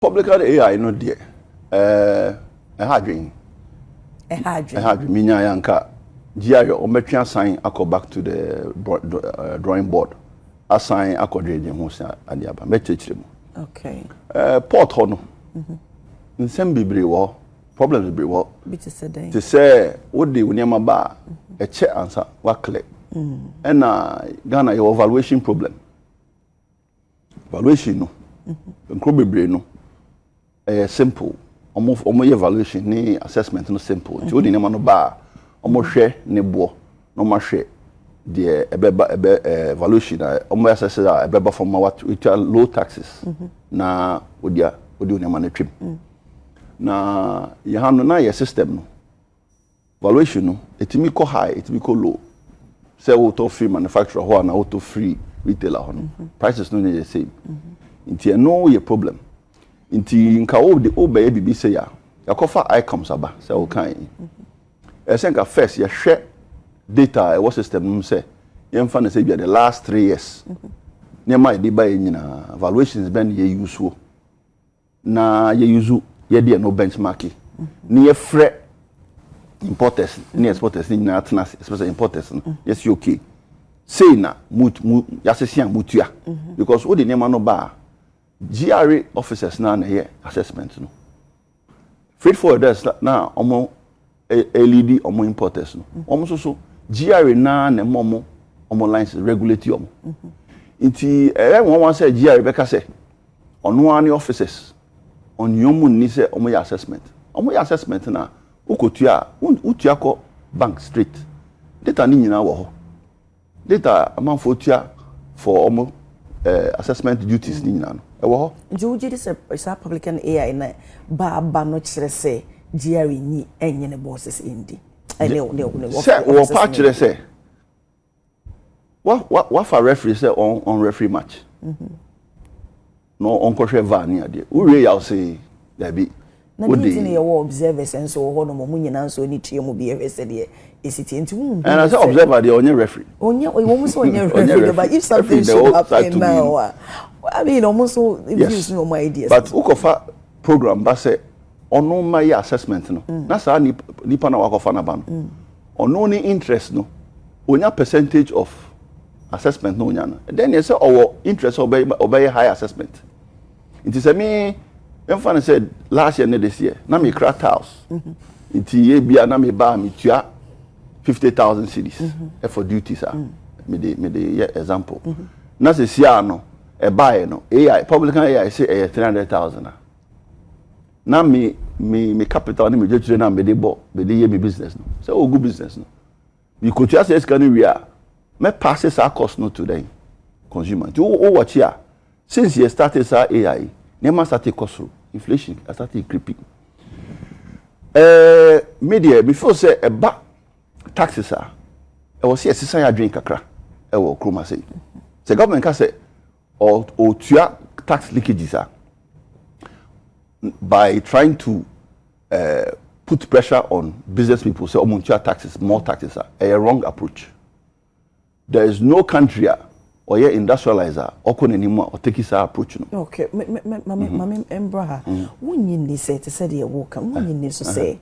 Public AI no there. A hardware. Minya yanka. GIO ometwa sign akọ back to the drawing board. Assign akọ dreje ho sa adiaba. Metechire mu. Okay. Port ho no. Nsem bibre wo. Problems bibre wo. Bi te say den. Te say wo de woniama ba e che answer wa clear. And Ghana your evaluation problem. Evaluation no. Nkro bibre no. Simple. Almost evaluation ni assessment no simple. Ti wo de woniama no ba omo hwe ne bo no ma hwe de evaluation omo assess ebeba from what with low taxes na odia woniama na twem. Na ye hanu na your system no valuation no etimi ko high etimi ko low say auto free manufacturer ho na auto free retailer ho no prices no the same inti no your problem inti nka o de obaye bibi say ya yakofa icons aba say o kan esenka first ye hwe data what system say ye mfa na say bia the last 3 years nema e ba nyina valuations ben ye use na ye use ye dey no benchmarking ni ye frɛ importers ni exporters ni na atena especially importers yes you okay say na ya sesia mutua because wo de nema no ba GRA officers na here assessment no freight forwarders na omo LED omo importers no omo so GRA na momo omo lines regulate omo nti won say GRA be ka say ono ani officers on yomu ni say omo ya assessment na ukotua utua ko bank straight data ni nyina wo ho data amanfo tua for omo assessment duties ni nyina no e wo ho nti wo gidi say public and AI na ba no kire say GRA ni enye ne bosses indi ene say wo pa kire say what for referee say on referee match no on kohwe va ni ade ure ya say there be na meeting ye wo observers and so ho no mo nyina so ni tie mo be say de esiti enti and as observer dey onye referee onye wo mo so onye referee but if something should happen now I mean almost so views no my ideas but ukofa program ba say ono ma ya assessment no na sa nipa na wakofa na ba no ono ni interest no onya percentage of assessment no onya no then you say our interest obey high assessment it is me Emfana said last year this year na me crack house inti ye bia na me ba me tua 50,000 cedis for duties me the example na se sia no e buy no AI public AI say 300,000 na me capital ni me je na me dey ye me business no say o good business no we could just say can we are me passes our cost no to the consumer to o watch here since you started sa AI nema started cost inflation started creeping media before say eba taxes e was here sisan ya drink kakra e wo kroma say the government can say or tua tax leakages by trying to put pressure on business people say omuntua taxes more taxes a wrong approach. There is no country or your industrializer or anymore or take his approach. No. Okay, Mammy Embraha, when you need say to say the walk, and when you need to say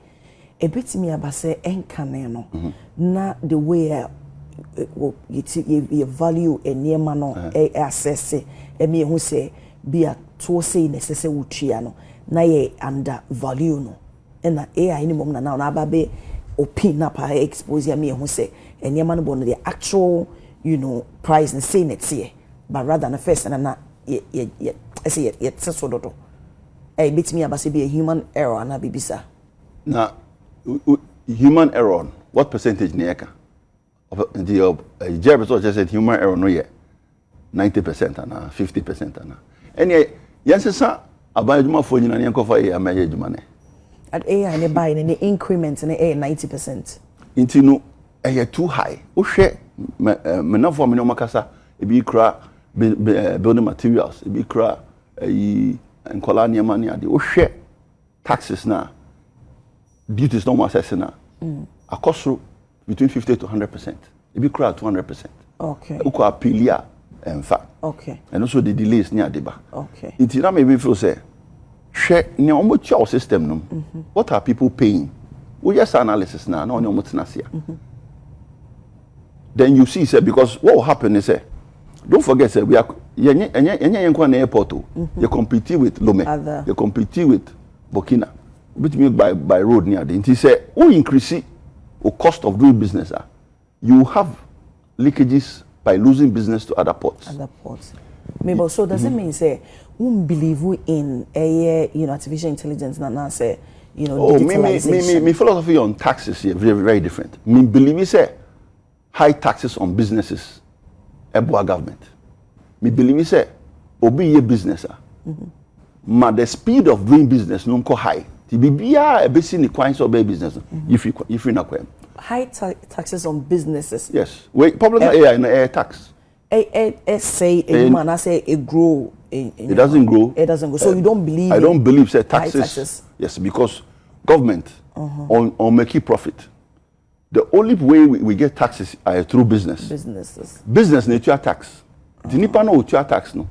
a bit me about say encaneno, not the way you value a near mano a assess a me who say be a to say necessary uchiano, na ye under value no, and that AI any moment now, na babe opin up her expose me who say a near man born the actual. You know, price and saying it's here, but rather than a first and not yet. I say it says so. Hey, beats me about be a human error and a bibisa. Now, human error, what percentage neaka? The Jervis just said human error no yet 90% and 50% and any yes, sir. About my phone in an for a marriage money. At A and a buy in the increments and a 90%. Into no a too high. Oh, share. Me na for me no makasa e bi kra building materials e bi kra nkola niam ani ade o hwe taxes na duties no assess na akoso between 50 to 100% e bi kra 200%. Okay, uko apelia in fact okay, and also the delays ni adeba. Okay, inti na me feel say share ne almost your system no. What are people paying? We just analysis now, no almost nasia. Then you see, say, because what will happen is, don't forget, say, we are airport. You compete with Lome, you compete with Burkina, which means by road near the. He say, who increase the cost of doing business? You have leakages by losing business to other ports. Maybe so does it mean say we believe in artificial intelligence and say digitalization? Me philosophy on taxes here very very different. Me believe say high taxes on businesses eboa government. Me believe say obi ye business ma the speed of doing business no go high. Ti bibia e be see ni kwan so be business if you na kwem. High taxes on businesses. Yes. Wait, public AI and air tax. Say a man, I say it grow. It doesn't grow. It doesn't grow. So you don't believe? I don't believe say taxes. Taxes. Yes, because government on making profit. The only way we get taxes are through business. Business nature tax. The nipa no nature tax no.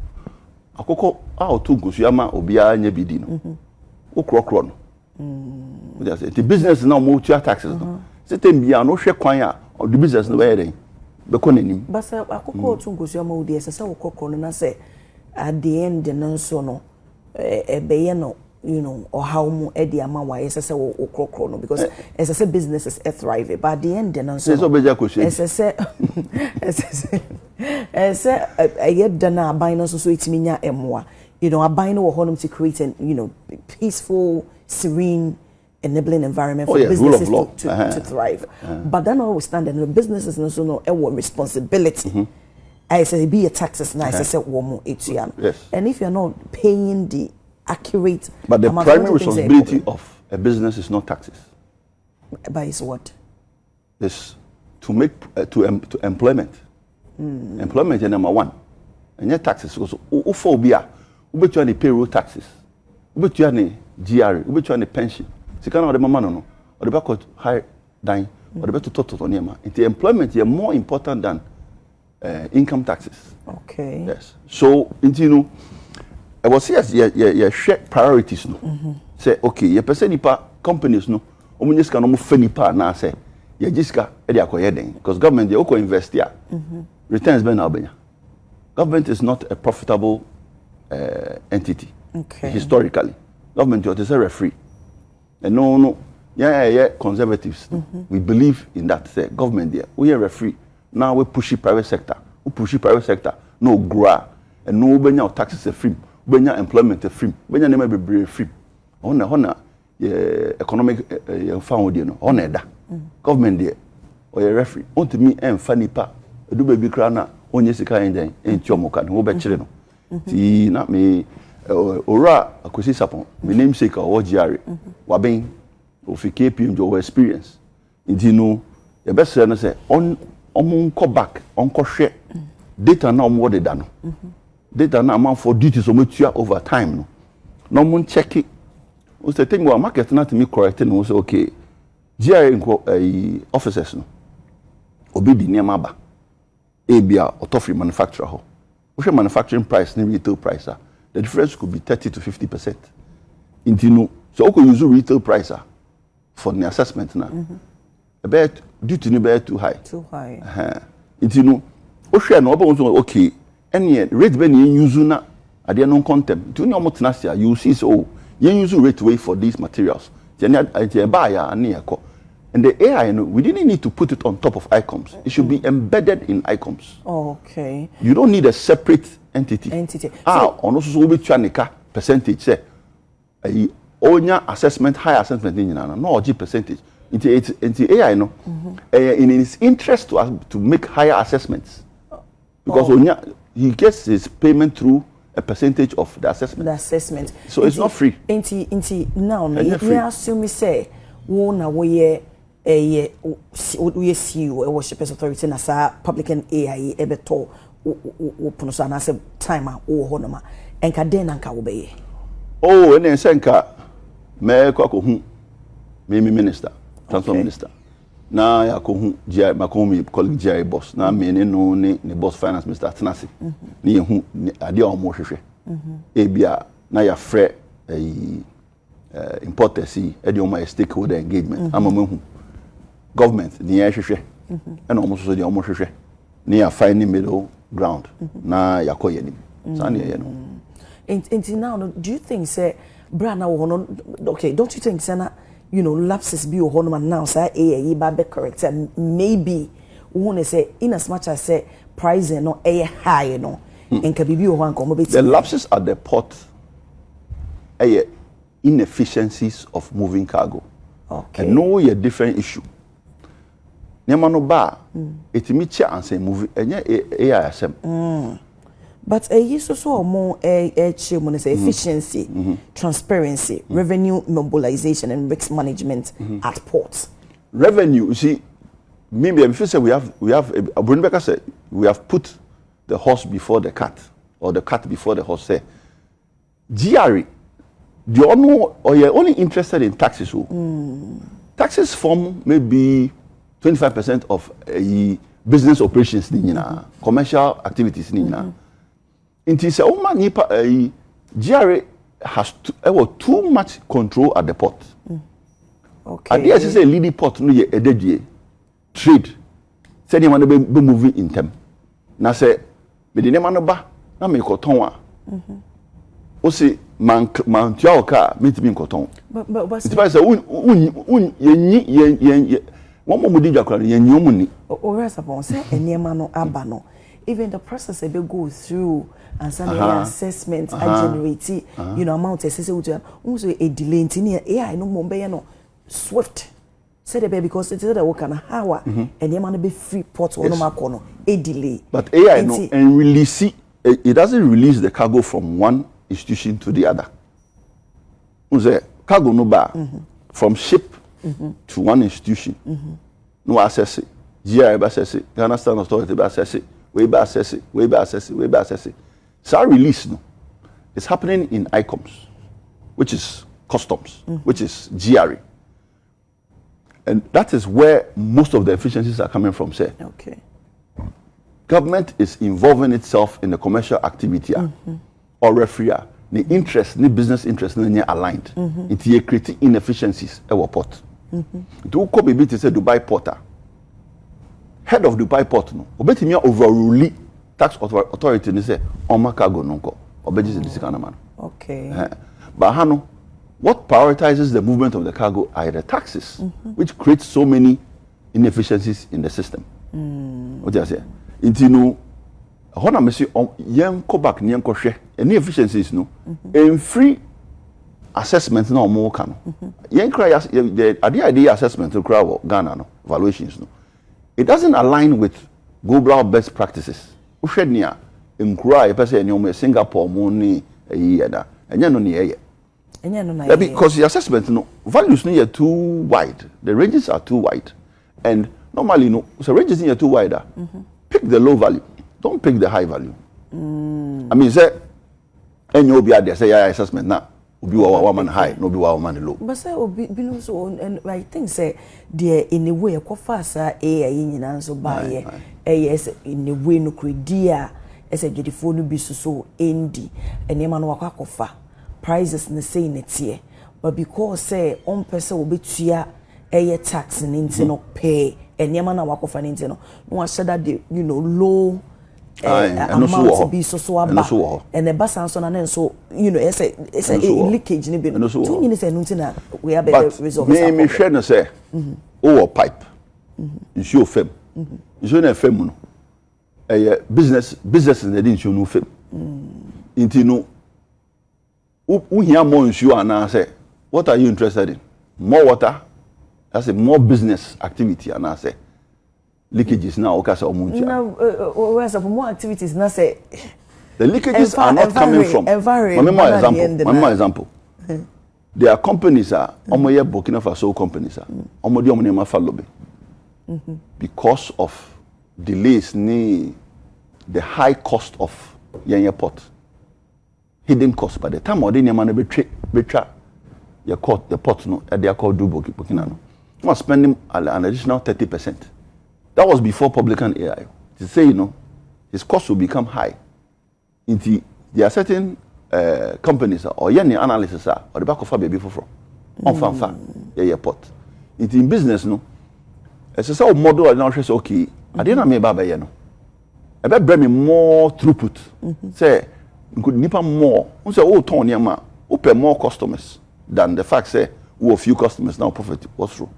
Akoko to gusuyama obia nye bidi no. Okro no. The business now more taxes no. Certain bia no hwe kwan a the business no where dey be ko nanim. But say akoko to gusuyama odi ese okokro no na say at the end no so no be no or how mu e dey ama why ese okokro no because ese businesses thrive but at the end no so so beja question ese ayed na aban no so itimi nya emoa aban no wo honum to create an peaceful serene enabling environment for businesses to thrive. But then notwithstanding, the businesses also know a responsibility. I say be a taxes nice. I say woman ATM. Yes. And if you're not paying the accurate, but the primary responsibility of a business is not taxes. But it's what? It's to make to employment. Employment is number one. And your taxes because uphobia, ubetu any payroll taxes, ubetu any GRA, ubetu any pension. Sikana ode mama no ode be court high dying ode be to niema. The employment is more important than income taxes. Okay. Yes. So I was yes share priorities no. Say okay, ye person nipa companies no omunye sika no mo fa nipa na say ye gisika e dey akoye den because government dey go invest here. Returns be na obenya. Government is not a profitable entity. Okay. Historically. Government is a referee. And no, conservatives. We believe in that. Say, government there, we are referee. Now we push the private sector. We push the private sector. No grow. And no benya taxes a free. Benya employment a free. Benya name be free. Hona economic found you know. Hona da. Government there. Or a referee. On to me and funny pa. Do baby crana. Onye sika enjen. Enchomoka. No be chile no. Ti na me. Ora akosi sapon me namesake o GRA waben o fi KPM jo experience nti no ye be say no say on ko back on ko hwe data na omo de da no data na am for duties o metua over time no no mo check it o say think wa market na to me correct no say okay GRA nko officers no obi di niam aba e bia autofree manufacturer ho o hwe manufacturing price ni retail price the difference could be 30 to 50%. So we could use retail price for the assessment now. About due to be too high. Too high. Share no okay. Any rate when you use na ade non contempt. To no multinational you see so you use rate way for these materials. And the AI, we didn't need to put it on top of ICOMS. It should be embedded in ICOMS. Okay. You don't need a separate entity. On also be chanika percentage say onya assessment high assessment in no G percentage. Into AI no in its interest to make higher assessments. Because onya he gets his payment through a percentage of the assessment. So it's not free. Now me assume say wona we CEO e worship authority na sa public and AI ebeto open so na say time wo ho no ma enka den na nka wo be ene senka me kwa ko hu me minister transport minister na ya ko hu GI ma ko mi colleague GI boss na me ne no ne boss finance minister tenase ne ye hu ade o mo hwehwe e bia na ya frɛ importers see my stakeholder engagement amamu government ni hwehwe and almost so the almost hwehwe near finding middle ground na yakoye ni sane ye no and now do you think say brana wo okay don't you think say na lapses be wo no now say ba be correct and maybe we want to say in as much as say price no high no and can be wo nko mo be the lapses at the port inefficiencies of moving cargo. Okay. And no a different issue. Nyama ba etimi chia anse move enye AISM. But so more say efficiency, transparency, revenue mobilization and risk management at ports. Revenue, you see, maybe if you say we have Brunbecker said we have put the horse before the cat or the cat before the horse. Say GRE. You're only interested in taxes. Taxes form maybe 25% of business operations, commercial activities. It is GRA has too much control at the port. Okay. At the end, say leading port no trade. Say they want to be moving in them. Now say me the name no ba na me ko ton a. O say man tua o car me ti bi nkoton. But it means yenyi one more mudi jakra yenyi omuni. O rest upon say enema no aba no. Even the process they go through and some assessment generate amount say also a delay in AI no mo be no swift. Say the because it is the work and how enema no be free port or no makono a delay. But AI no and release it doesn't release the cargo from one institution to the other. Unse cargo no bar from ship to one institution. No access it. GI access it. Ghana Standard Authority access it. We access it. So release no. It's happening in ICOMS, which is customs, which is GRE. And that is where most of the efficiencies are coming from, sir. Okay. Government is involving itself in the commercial activity or referee. The interest, the business interest, are aligned. It creates inefficiencies at our port. To come be to say Dubai porter, head of Dubai port no, obetimi overrule tax authority ni say on my cargo nonko, obeji this kind of man. Okay. But hano, what prioritizes the movement of the cargo are the taxes, which creates so many inefficiencies in the system. What do you say? Intino, hona mesi yen ko back ni yen ko hwe any efficiencies no and free assessment na omo ka no yen cry the idea assessment to cry Ghana no valuations no it doesn't align with global best practices uhwe nia nkura e pese eni omo Singapore mo ni da enya no ne ye because the assessment no values no are too wide, the ranges are too wide, and normally no so ranges are too wide. Pick the low value, don't pick the high value. I mean say any obi ade say yeah assessment na obi wa man high no obi wa man low. But say obi below so and I think say there in a way ko fasa AI nyina so ba yes in a way no credia as a gedifo no bi so endi enema no wakwakofa prices na say netie but because say on person obetua tax ninti no pay enema na wakofa ninti no no that the low amount to be so aba and the basan so na so it's a leakage ni be no two ni say nunti na we have better resolve me share no say o pipe issue fem issue na fem no business na dey issue no fem inti no who hear more issue and say what are you interested in? More water, that's a more business activity and I say leakages now okay so where's more activities now say the leakages are not coming from my example there are companies are omoye Burkina Faso companies are omodi omonema falobe because of delays ni the high cost of yenye port hidden cost by the time odi nyama na betwa your court the port no they are called Burkina no was spending an additional 30%. That was before publican AI. To say, his cost will become high. There are certain companies or any analysis or the back of a baby for on fanfa port. It in business no. As a model now says okay. I didn't mean baba no. About bring me more throughput. Say could nipa more. We say oh turn yama open more customers than the fact say we have few customers now profit what's true.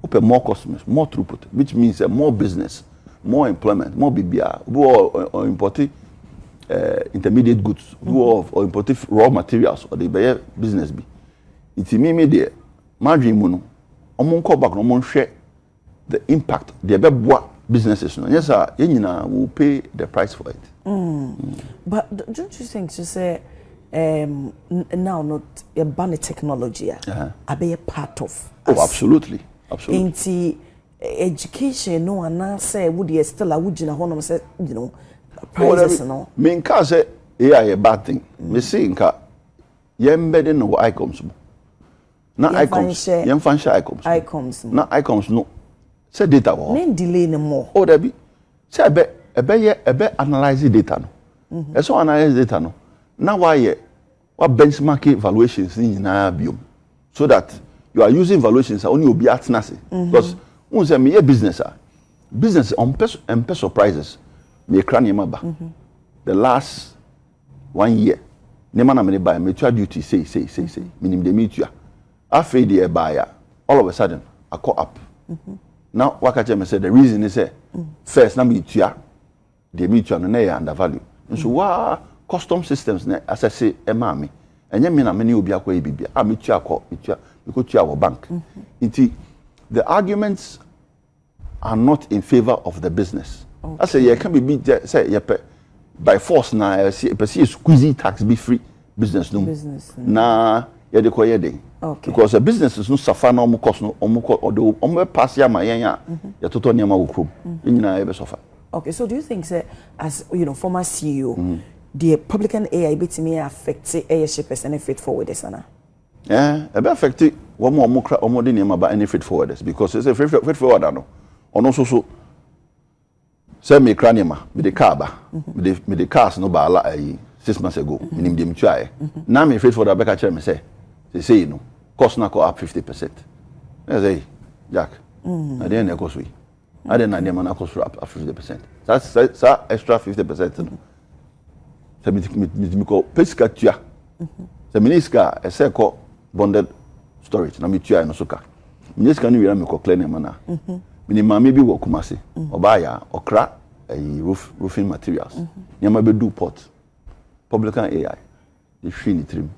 Open more customers, more throughput, which means more business, more employment, more BBR, or importing intermediate goods, or importing raw materials, or the business be. It's me there. Margin mono. Among call back no share the impact the beboa businesses. No, yes, sir. Will pay the price for it. But don't you think to say now not a banner technology? I be a part of. Oh, absolutely. Absolutely. Into education, no one say would you still a would you know say prices no. Me can't say AI a bad thing. Me say inka embedded no icons. Na icons. Icons. Na icons no. Say data wo. No delay no more. Oh there be. Say ebe analyze data no. So analyze data no. Na why benchmark evaluations ni na biom. So that you are using valuations only will be at nasi because when say me a business on person prices me crane maba the last 1 year nema na me buy me tua duty say minim de me tua afei de buy all of a sudden I call up now wakache me say the reason is say first na me tua de me tua no na ya undervalue so wa custom systems na assess e ma me enye me na me ne obi akwa e bibia me tua because to our bank. The arguments are not in favor of the business. Okay. I say you can be say by force now see squeezy tax be free business no. Na you dey day. Okay. Because the business is no suffer no cost no or pass ya my ya total nyama wo krom. Nyina e be suffer. Okay, so do you think say as former CEO the Republican AI betimi affect AI shippers and freight forwarders na? Yeah, a bit affected one more than about any freight forwarders because it's a freight forwarder no. Or no so say me cranium with the car with the cars no ba 6 months ago minim dem try. Now me freight forwarder back at me say you know cost na go up 50%. I say Jack. I didn't cost we. I didn't na na cost up 50%. That's extra 50% no. So me ko pesca tua. So minister I say ko bonded storage na me tua no soka minister no wira me ko clean na na me mama bi wo kumase oba ya okra roofing materials nyama be do port publican AI the shini trim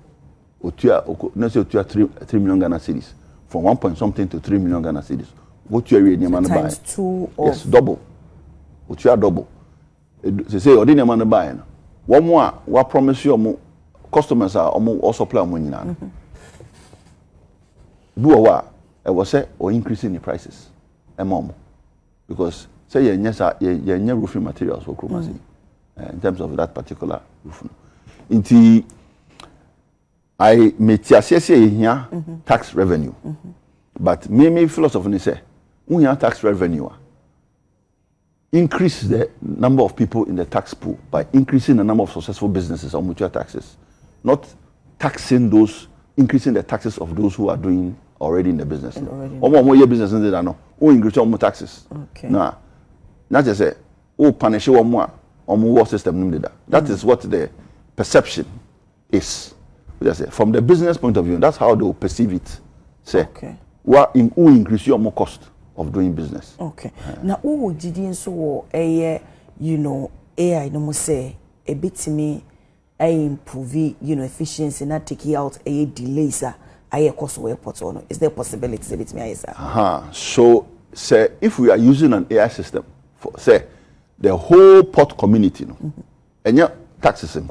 otua na say otua 3 million Ghana cedis from 1 point something to 3 million Ghana cedis what you read nyama no buy times 2 of yes double otua double say odi nyama no buy no one more wa promise you customers are also supply mo nyina do what I was say or increasing the prices because say ye roofing materials for Kromasi in terms of that particular roof. Inti I metiasie here tax revenue. But me philosophy say we have tax revenue increase the number of people in the tax pool by increasing the number of successful businesses on mutual taxes, not taxing those, increasing the taxes of those who are doing already in the business. More business in there no. Who increase more taxes. Okay. Nah. Not just say, oh punish one more system. That is what the perception is. From the business point of view, that's how they will perceive it. Say, okay. Who increase your more cost of doing business. Okay. Now, who did you so AI no say a bit to me, I improve efficiency, not take out a delays. Cost airport or no? Is there possibility with me? So, say if we are using an AI system for say the whole port community, and your taxes in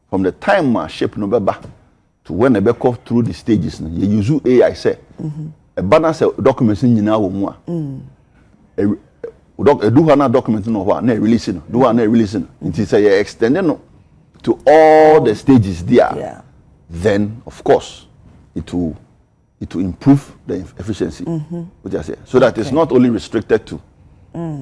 from the time ship no back to when they go through the stages, you use AI say a banner say documents in now more. Do hana document no what na releasing, do hana releasing. It is say extending to all the stages there. Yeah. Then of course it will improve the efficiency, which I say. So that it's not only restricted to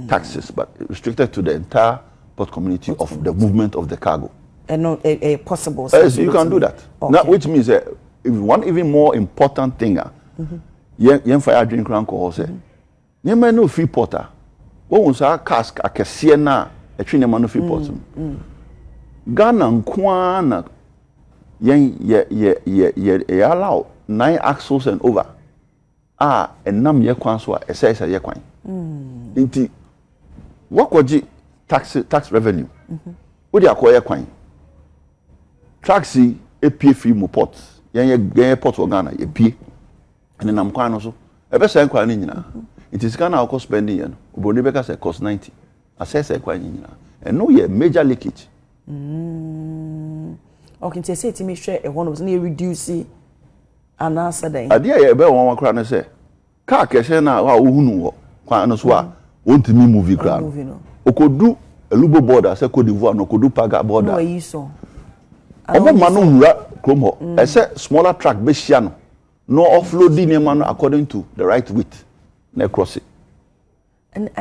taxes, but restricted to the entire port community of the movement of the cargo. no a possible. Yes, you can do that. Okay. Now, which means if one even more important thing, yen fire drink rank or say, yen man no free porter. What was our cask a Cassiana, a Trinity free porter? Ghana and Kwana ye allow 9 axles and over. And nam ye kwanswa a says a ye quine. Inti what was tax revenue? Would you acquire quine? Taxi a pay free mo pot. Yan port for Ghana, ye pay. And then I'm quine also. A best quine in it is Ghana cost spending yen. Ubonibeka say cost 90. I say quine in and no ye major leakage. Okay, so say to me share a one was near reduce and answer then. Adia ye be one crown say. Car kese na wa uhunu kwan no so a won't me movie crown. Okodu elubo border say Cote d'Ivoire no kodu paga border. No yi so. Omo manu nwura krom ho. I say smaller truck be hia no. No offloading e man according to the right width. Na cross it. And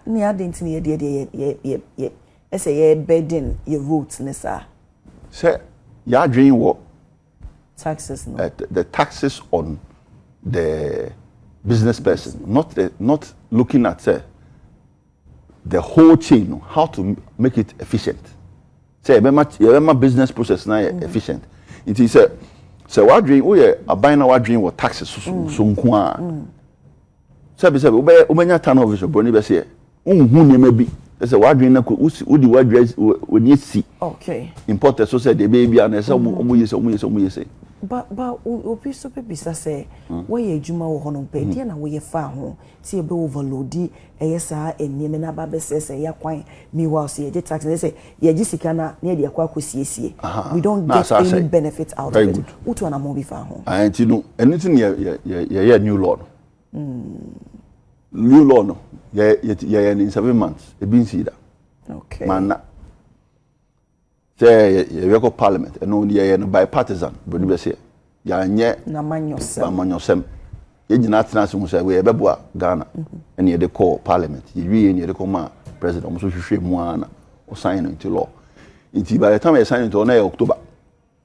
near identity ye say ye bedding your roots nessa. Say ya dream what taxes no. The taxes on the business person, not looking at the whole chain, how to make it efficient. Say remember business process now efficient. It is so what dream we are buying our dream what taxes so nkwa. Say ubenya turnover so boni be say unhu ne mabi. Say what dream na ko udi what dress we see. Okay. Imported so say the baby and say omo say. But opi so pe say we adwuma wo hono pe dia na we fa ho see e be overload e yesa eniem na ba be say ya kwan me wa say the tax say ye gisika na na de akwa kosiesie we don't get any benefit out of it. Utu na mo bi fa ho anti no anything ye new law new law no ye in 7 months e bin see that. Okay. Man say ye go parliament and no ye no bipartisan but be say ya nye na manyosem ye gina tenase mu say we be boa Ghana and ye dey call parliament ye wi ye dey call ma president so hwehwe mu ana o sign into law into by the time you sign into na October.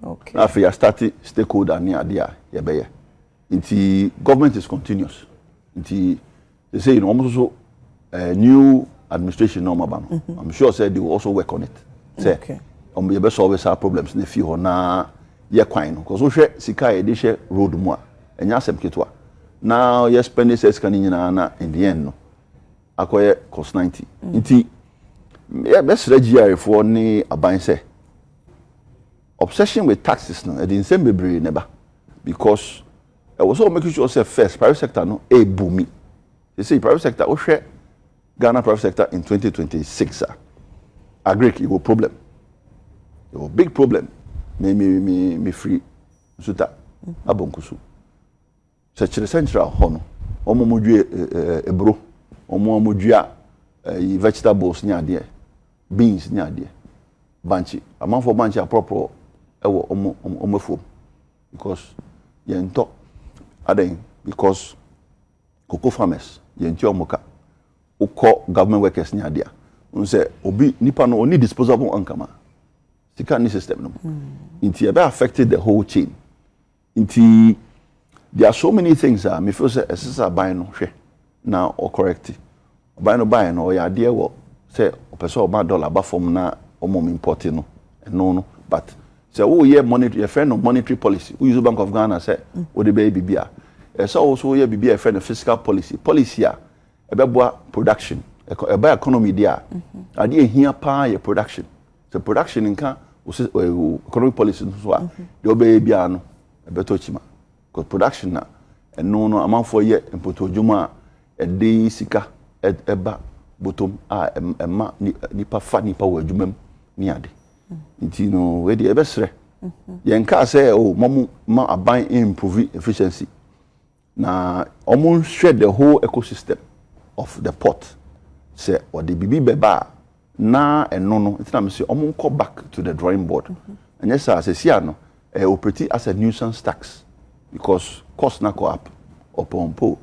Okay. After you start stakeholder near there ye be ye into government is continuous into they say almost so new administration no maba no. I'm sure say they will also work on it. Say okay. You be solve our problems na fi ho na ye kwan no cause so hwe sika ye dey share road mu a enya asem ketwa now you spend this sika ni nyina na in the end no akoye cost 90 nti ye be strategy for ni aban say obsession with taxes no e dey nsem bebre neba because I was also making sure say first private sector no e boomi they say private sector o hwe Ghana private sector in 2026 agree you go problem. A big problem. Me free. Suta abonkusu. Such the central hono. Omo modue ebro. Omo modua vegetables nya de. Beans nya de. Banchi. Amount for banchi apropro ewo omo fo. Because yento aden because cocoa farmers yenti omoka. Uko government workers nya de. Unse obi nipa no oni disposable ankama. The current system no. It affected the whole chain. There are so many things me feel say esisa buy no hwe na or correct. Buy no ya idea wo say person o $1 ba from na o mom import no no but say wo ye monetary friend of monetary policy. We use Bank of Ghana say wo the baby bia. So also ye bibia friend of fiscal policy a ebeboa production eba economy dia. Ade ehia pa ye production. So production nka economic policy so a the obey bia no ebeto chima because production na eno no amanfo ye impoto dwuma e de sika eba bottom a ema nipa fa nipa wa dwumam ni ade nti no we de ebesre ye nka say oh ma aban improve efficiency na omo share the whole ecosystem of the port say or the bibi beba na eno no it's na say omo go back to the drawing board and yes as say no operate as a nuisance tax because cost na go up upon po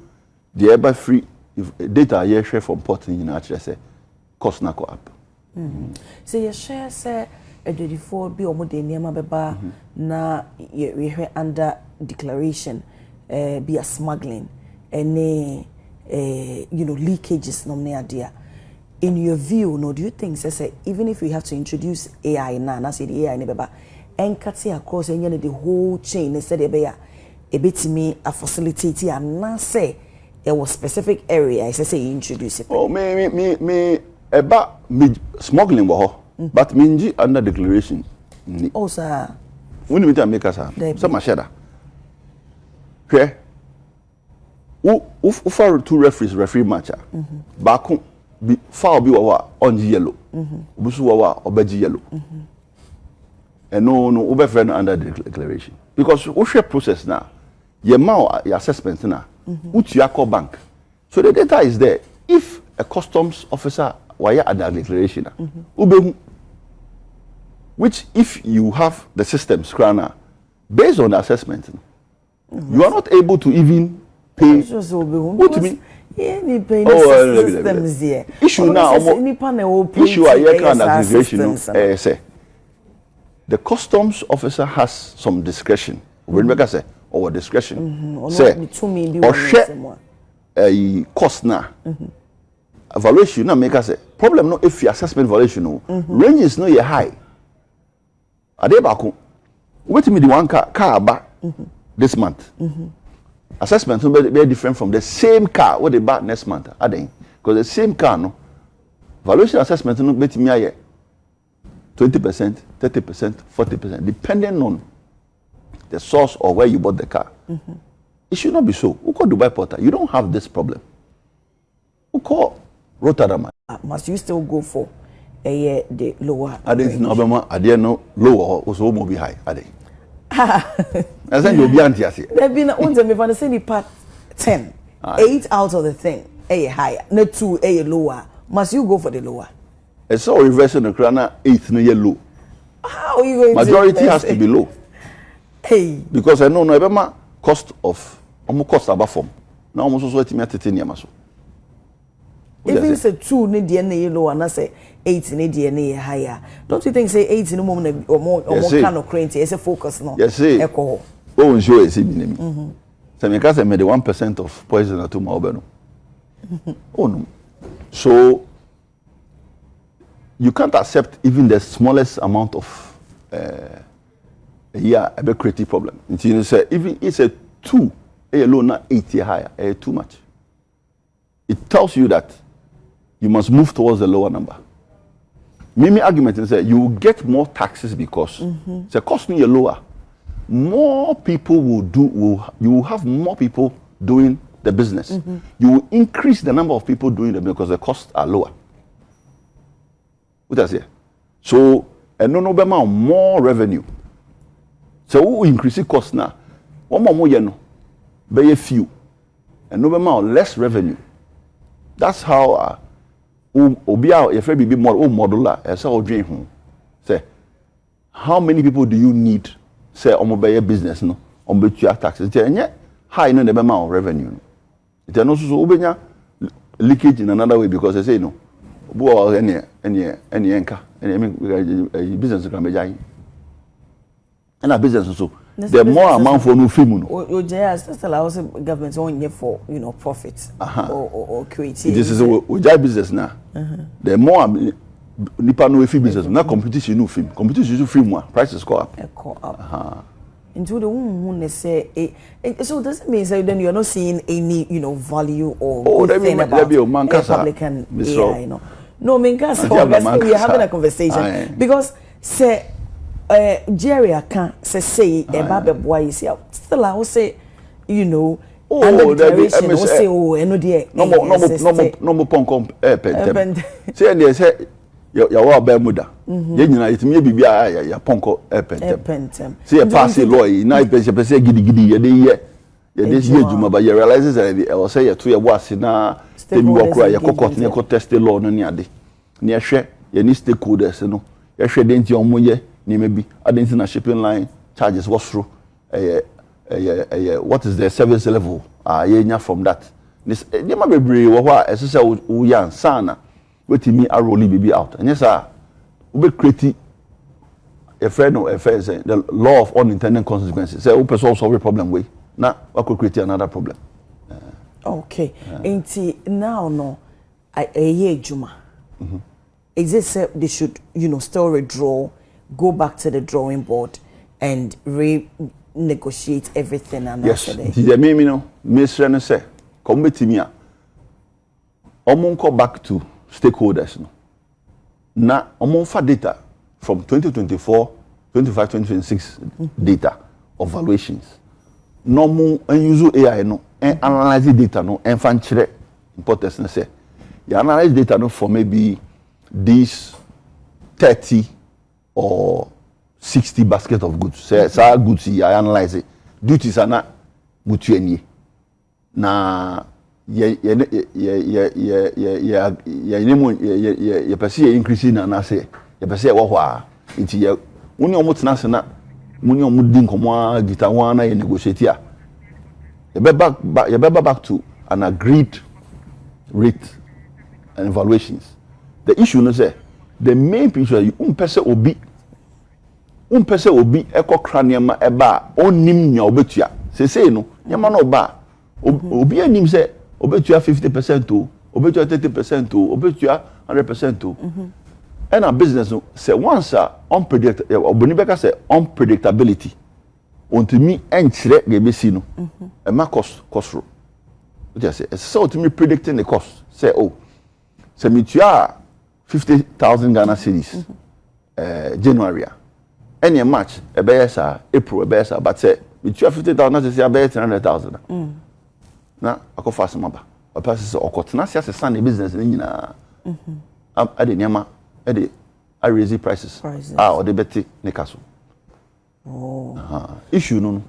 the ever free if data you share from port in actually say cost na go up so you share say edifo bi omo de niam beba na we hwe under declaration be a smuggling any leakages no ne idea. In your view, no, do you think say even if we have to introduce AI now, na say the AI ne beba enkati across the whole chain instead of a bit me a facility and na say there was specific area I say introduce it. Oh me about smuggling but minji under declaration. Oh sir. When you make us some mashada. Okay. Who two referee matcher. Back foul be on yellow. Busu wawa obeji yellow. And no over friend under the declaration. Because we share process now. Your your assessment now. Which you call bank. So the data is there. If a customs officer wire at that declaration, which if you have the system scranner based on the assessment, you are not able to even pay. What to me? Systems here. Issue now. Issue a year kind of declaration. Say the customs officer has some discretion. When we say or discretion, say or share a cost now. Evaluation now make us say problem no if your assessment valuation no ranges no ye high. Ade baako wait me the one car back this month. Assessment no be different from the same car what they back next month. Ade because the same car no valuation assessment no bet me aye 20%, 30%, 40% depending on the source or where you bought the car. It should not be so. Who call Dubai Porter? You don't have this problem. Who call Rotterdam? Must you still go for the lower? I didn't know. I didn't know lower also will be high. I didn't. I said you'll be anti. There been one time if I say part 10, 8 out of the thing a higher, not 2 a lower. Must you go for the lower? It's all reversing the crown 8 no yellow. How are you going majority to has to be low. Hey. Because I know no ever cost of almost cost about form. Now almost also at me at 10 years. Even it's a 2 ne DNA low and I say 8 ne DNA higher. Don't you think say 8 in a moment or more kind of cranty as a focus no? Yes, see. Alcohol. Oh, sure, it's in so me can say made 1% of poison to my obeno. Oh no. So you can't accept even the smallest amount of a bit creative problem. You say even it's a 2 alone not 80 higher, too much. It tells you that you must move towards the lower number. Mimi argument is that you will get more taxes because the cost me lower. More people you will have more people doing the business. You will increase the number of people doing the business because the costs are lower. What does it? So and no more revenue. So we increase the cost now. One more no, very few, and no less revenue. That's how Obia if you be more modular as how dream say how many people do you need say omobe business no on betua taxes there high no the amount of revenue it no so obenya leakage in another way because they say no bo any enka any business can be jai and a business so the more amount for no film no o just allows government on for profit or creative this is a business now the more nipa no free business na competition no film one prices go up into the one say so does it mean that then you're not seeing any value or good thing about Republican AI no menkasa we are having a conversation because say Jerry can say about the boy still I will say under declaration will say no dear no more pon pen say and they say ya wa bermuda ye nyina itimi bibia ya ponko pentem say a pass law na pese gidi ye dey juma ba you realize that I will say to your was na temi wakura ya kokot ne ko test law no ni ade ne ehwe ye ni stakeholders no ye hwe denti omoye ni mebi identity na shipping line charges was through what is the service level ye from that this dey ma bebre wo ho a say wo yan sana wetimi aroli bibi out and yes we be create a friend or a friend say the law of unintended consequences. Say, who person solve a problem way. Now, I could create another problem. Okay. Ain't now no, a year Juma. Is it say they should, still redraw, go back to the drawing board, and renegotiate everything? And yes. The me Miss Rene say, come to me. Go back to stakeholders. No. Now, for data from 2024, 25, 2026 data of valuations. No more use AI no and analyze data no and find importance and say you analyze data no for maybe these 30 or 60 basket of goods. Say goods I analyze it. Duties are not good any. Na ye perceive increasing na say ye perceive wa nti ye woni omotena se na muni omudin komo gita wana ye negotiate a ye be back to an agreed rate and evaluations. The issue no say the main picture you umpese obi eko kraniema eba onim nya obetua say no nyama no ba obi anim say obetua 50% o obetua 30% o obetua 100% o and our business say once unpredictability unto me enchire gebesi no e ma cost ro just say so to me predicting the cost say say me tua 50,000 Ghana cedis January any March e be April e be but say me tua 50,000 say be 300,000 na akofa asema ba pass say okotena sia se na business ni nyina ade nyama ede I raise prices. Or the betty nekaso. Issue no.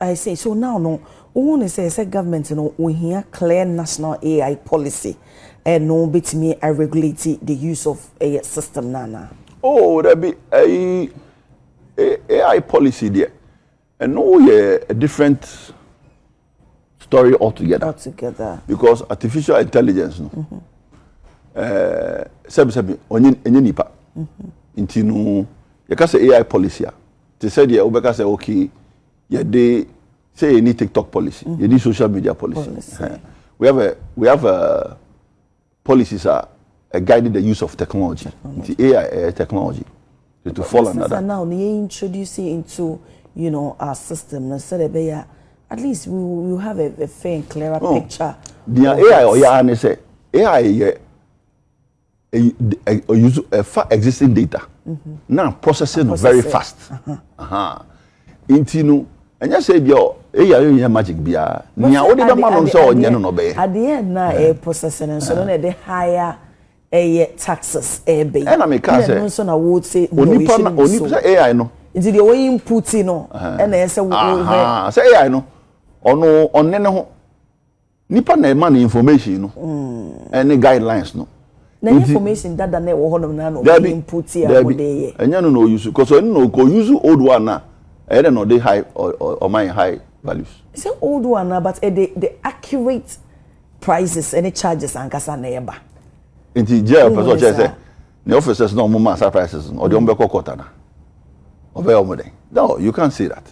I say so now no. One say government we hear clear national AI policy and no bit me I regulate the use of AI system nana. Oh, there be a AI policy there. And no a different story altogether. Because artificial intelligence no. Sebi onye nipa nti no you can say AI policy they said yeah obeka say okay yeah they say any TikTok policy you need social media policy. We have a policies are guiding the use of technology. The AI technology to fall under that. Now they introduce it into our system and so that at least we will have a fair and clearer picture. The AI or yeah say AI use existing data now processing very fast into no and you say AI magic bia nya wo de be man so onye no be at the end na processing and so no dey higher taxes be and I make say so na wo say oni say AI no into the way input no and say say AI no ono onne ne ho nipa na man information no any guidelines no na information that na wo hono na no input here wo dey enya no use because no go use old one na e dey no dey high or my high values it's an old one na but the accurate prices any charges ankasa na eba nti je person che say the officers no more mass prices or the ombeko quarter na obe omode no you can't say that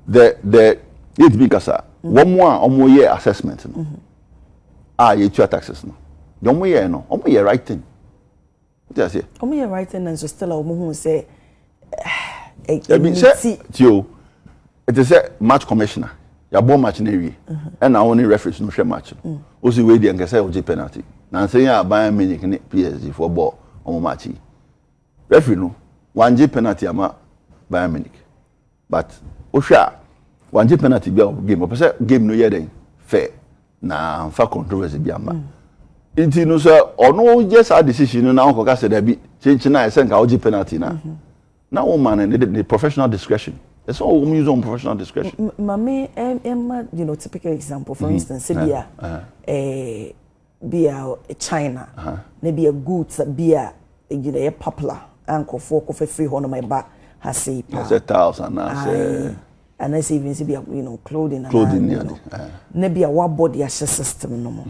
the it because one more omo year assessment no you two taxes no Omo ye writing. What do I say? Omo ye writing and so still omo who say it is a match commissioner. Ya bon match na wi. And na only referee no hwe match. O si we dey nke say o penalty. Na say ya Bayern Munich ne PSG for ball omo match. Referee no one penalty ama Bayern Munich. But o hwa one penalty bi game. O say game no ye den fair. Na fa controversy bi ama. Inti no say ono just a decision na onko ka say da bi chinchi na ese nka oji penalty na na woman the professional discretion it's all we use on professional discretion mame typical example for instance be China maybe a goods be a popular anko for free hono my back has say pa 1,000 and I say even see be clothing maybe a what body system no more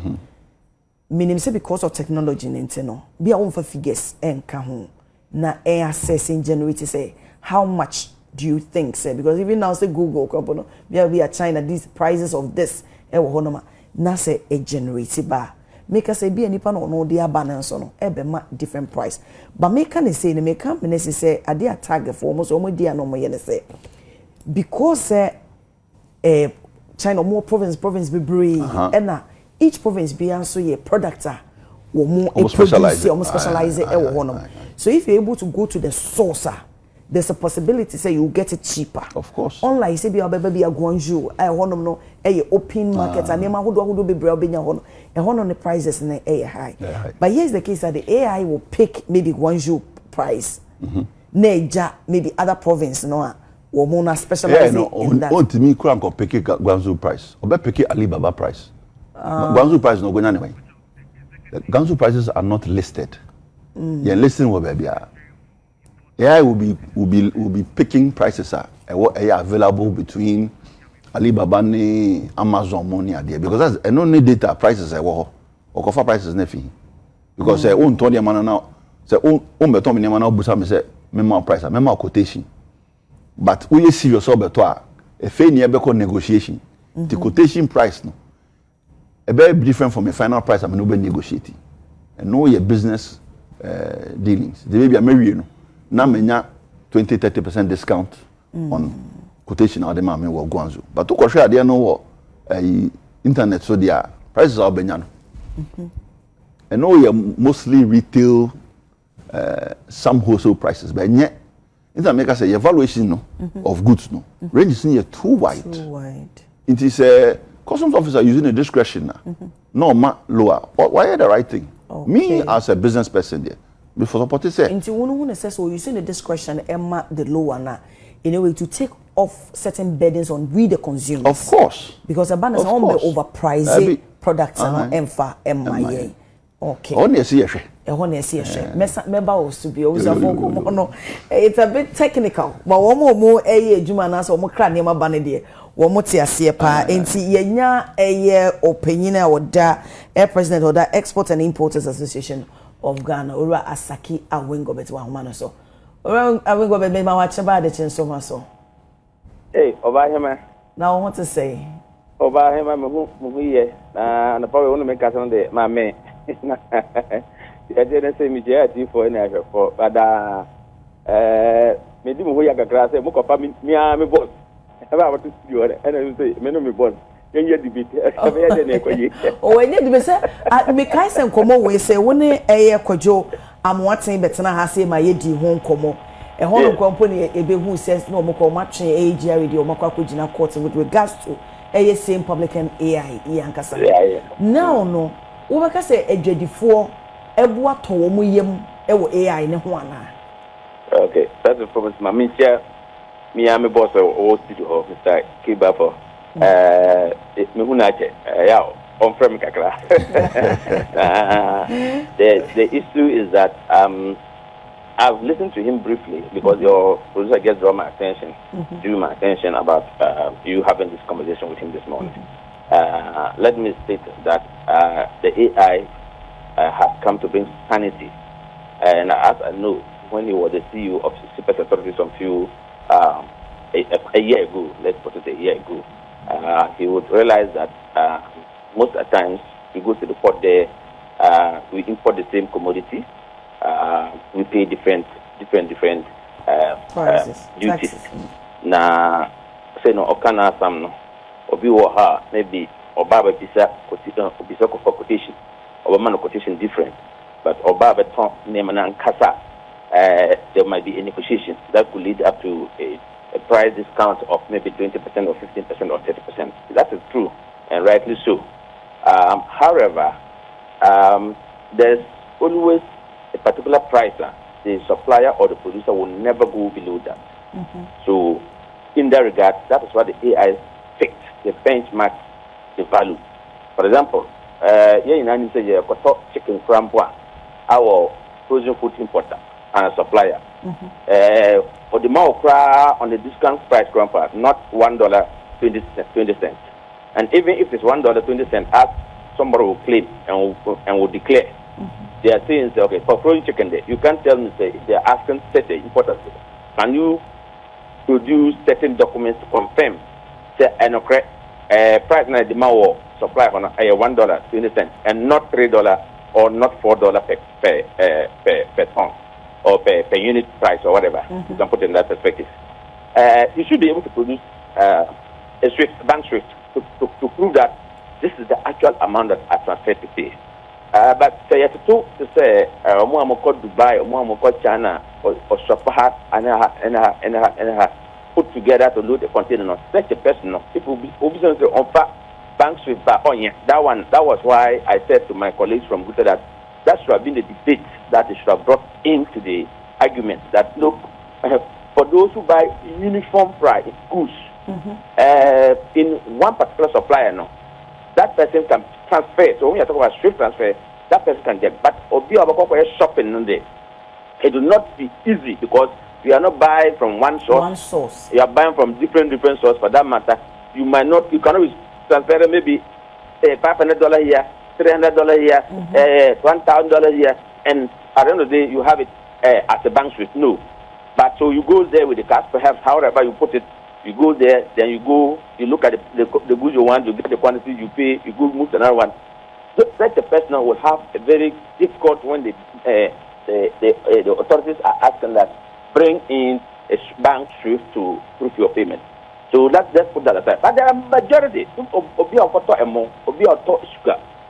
meaning say because of technology no be a one for figures enka ho na air assessing generate say how much do you think, say? Because even now, say Google, we are China, these prices of this, na say a generated bar. Make us say be any pan no their balance on different price. But make can say the make company say a dear target for almost dear no more say. Because China more province be brave and each province be answer a product or more specialize so if you're able to go to the source, there's a possibility say you get it cheaper. Of course. Unlike say be a Guangzhou, open market and nema who be brewing on the prices in high. But here's the case that the AI will pick maybe Guangzhou price. Neja maybe other province no or more specializing in that. To me, Krank or pick Guangzhou price or pick Alibaba price. Guangzhou price no going anyway. The Guangzhou prices are not listed. Yeah, listing will be AI will be picking prices are available between Alibaba and Amazon money there because that's no need data prices or cover prices nothing because own Tony man now say own beton me now busa me say memo price memo quotation but we serious about to a fair near be negotiation the quotation price no a very different from a final price I'm no be negotiating and know your business dealings the baby American no na menya 20-30% discount on quotation or the man will Guangzhou. But to share there no internet so their prices are benyano. And no you mostly retail some wholesale prices but yet internet make us say evaluation of goods no range is near too wide. It is a customs officer using a discretion no lower. Why the right thing? Me as a business person there before support say into one says so using the discretion Emma the lower na in a way to take off certain burdens on we the consumers. Of course. Because a balance on be overpriced products and emfa MIA. Okay. Only see a member was to be always a phone no. It's a bit technical, but one more juma na so mo kra nema bane de. One more tia pa enti yenya opinion or da air president or da Export and Importers Association of Ghana ora Asaki Awengo betu wa humano so ora Awengo be me ma wa cheba de chenso ma so hey oba hema now what to say oba hema mu ye na probably want to make us on the ma me ya je say mi je ati for na hwe for bada me di mu ya kakra say mu ko pa mi me boss e ba what to studio e na say me no me boss yenye debate e be de na kwaye o wenye debate say me kai say nkomo we say woni eye kwadwo amwaten betena ha say ma ye di ho nkomo e ho nkompo ne ebe hu says no mo ko matwe AG radio mo kwa kugina court with regards to eye same public and AI yankasa now no wo beka say edwadifo ebu ato wo mo yem e wo AI ne ho ana. Okay, that's the problem. My minister me am boss o studio Mr. Kibafo me hunache ya on frame kakra. The issue is that I've listened to him briefly because your producer gets drawn my attention, drew my attention about you having this conversation with him this morning. Let me state that the AI has come to bring sanity, and as I know, when he was the CEO of Super Authorities a year ago, let's put it a year ago, he would realize that most of the times we go to the port there, we import the same commodity, we pay different duties. Na say no okana sam no obi wo ha maybe obaba bisa quotation obama no quotation different but obaba ton name na nkasa there might be a negotiation that could lead up to a price discount of maybe 20% or 15% or 30%. That is true and rightly so. However, there's always a particular price. The supplier or the producer will never go below that. So, in that regard, that is what the AI fixed. They benchmark the value. For example, you say chicken crampwa, our frozen food importer and a supplier. For the Maokra on the discount price crampwa, not $1.20. And even if it's $1.20, as somebody will claim and will declare, they are saying, okay, for frozen chicken, you can't tell me, say, they are asking 30 importers can you produce certain documents to confirm say price na the man supply on $1.20 and not $3 or not $4 per ton or per unit price or whatever. You can put it in that perspective. You should be able to produce a bank swift to prove that this is the actual amount that I transferred to pay. But say to say Dubai, China or Shopahat and put together to load the container. Such a person, people will be on bank swift. That was why I said to my colleagues from Guta that should have been the debate that they should have brought into the argument that look, for those who buy uniform price goods in one particular supplier, that person can transfer. So when you talk about swift transfer, that person can get. But Obi shopping on there, it will not be easy because you are not buying from one source. You are buying from different sources. For that matter, you cannot transfer maybe $500 here, $300 here, $1,000 here, and at the end of the day you have it at the bank swift. No, but so you go there with the cash, perhaps however you put it. You go there, then you look at the goods you want, you get the quantity, you pay, you go move to another one. So such a person will have a very difficult when the authorities are asking that bring in a bank swift to prove your payment. So let's put that aside. But there are majority of sugar,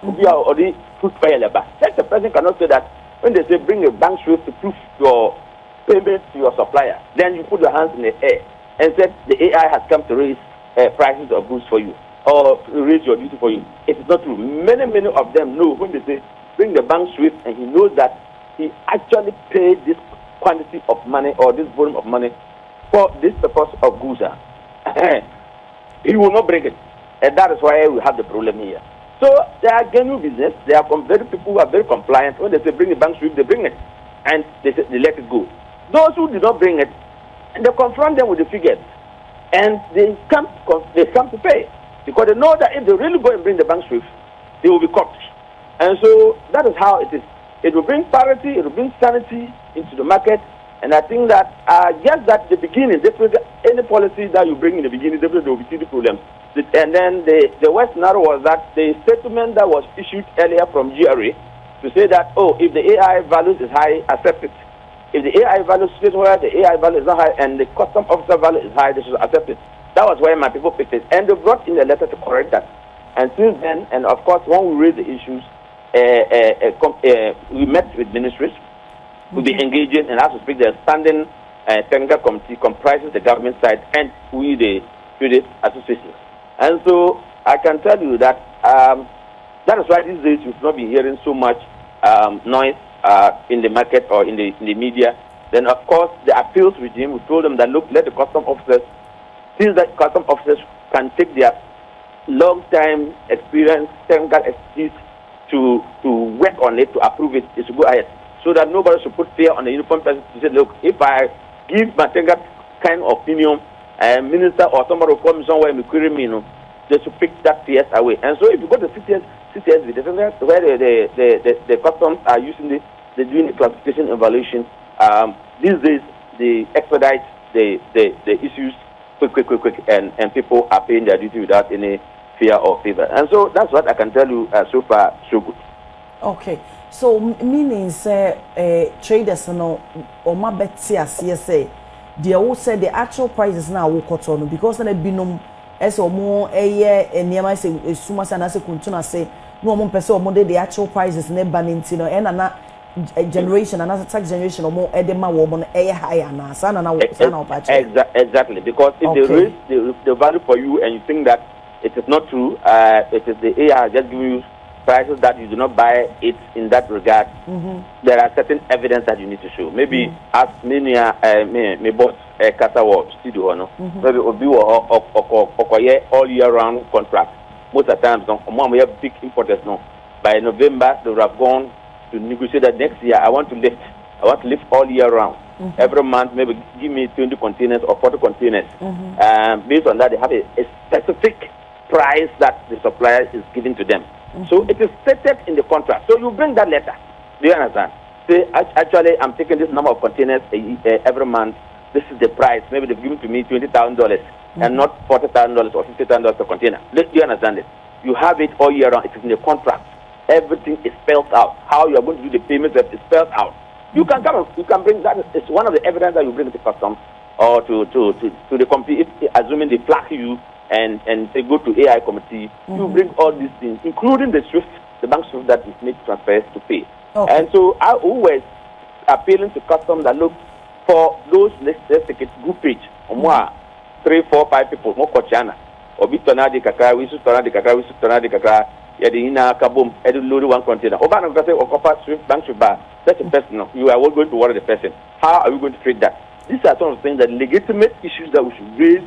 fruit labor. Such a person cannot say that when they say bring a bank swift to prove your payment to your supplier, then you put your hands in the air and said the AI has come to raise prices of goods for you or raise your duty for you. It is not true. Many of them know when they say bring the bank swift and he knows that he actually paid this quantity of money or this volume of money for this purpose of goods. He will not bring it. And that is why we have the problem here. So they are genuine business. They are very people who are very compliant. When they say bring the bank swift, they bring it. And they let it go. Those who did not bring it, and they confront them with the figures, and they come to pay because they know that if they really go and bring the bank swift, they will be caught. And so that is how it is. It will bring parity, it will bring sanity into the market, and I think that just at the beginning, any policy that you bring in the beginning, definitely there will be the problems. And then the worst scenario was that the statement that was issued earlier from GRA to say that if the AI values is high, accept it. If the AI value stays where the AI value is not high and the custom officer value is high, they should accept it. That was why my people picked it. And they brought in a letter to correct that. And since then, and of course, when we raised the issues, we met with ministries. We'll be engaging, and as we speak, the standing technical committee comprises the government side and we the trade associations. And so I can tell you that that is why these days you've not been hearing so much noise in the market or in the media. Then of course the appeals regime, we told them that look, let the custom officers, since that custom officers can take their long time experience, technical expertise to work on it, to approve it, is to go ahead. So that nobody should put fear on the uniform person to say, look, if I give my technical kind of opinion, a minister or somebody will come somewhere and query me, they should pick that fears away. And so if you go to CTSV, where the customs are using they're doing the classification evaluation, these days they expedite the issues quick, and people are paying their duty without any fear or favor. And so that's what I can tell you so far, so good. Okay. So meaning say traders no or my betty as say they all say the actual prices now will cut on because they binum as or more a year and near my say sumas and as a continue say no more person or the actual prices never banning and another generation another tax generation or more edema woman a higher now son and exactly because if they raise the value for you and you think that it is not true, it is the AI just giving you prices that you do not buy it in that regard. There are certain evidence that you need to show. Maybe as many me boss Kata studio no. Maybe obi all year round contract. Most of the times we have big importers no. By November they would have gone to negotiate that next year I want to lift all year round. Every month maybe give me 20 containers or 40 containers. Based on that they have a specific price that the supplier is giving to them. So it is stated in the contract. So you bring that letter. Do you understand? Say, actually, I'm taking this number of containers every month this is the price. Maybe they've given to me $20,000 and not $40,000 or $50,000 per container. Do you understand it? You have it all year round. It is in the contract. Everything is spelled out. How you are going to do the payments is spelled out. You can come. You can bring that. It's one of the evidence that you bring to customs or to the company. Assuming they flag you and they go to AI committee, you bring all these things, including the SWIFT, the bank SWIFT that is made transfers to pay. Okay. And so I always appealing to customs that look for those let's take it group page or more 3, 4, 5 people more kochana or bit tonadi kakra we should tonadi kakra yadina kabum edu lori one container oba no say okopa SWIFT bank SWIFT bar such a person you are all going to worry the person. How are we going to treat that? These are some of the things that legitimate issues that we should raise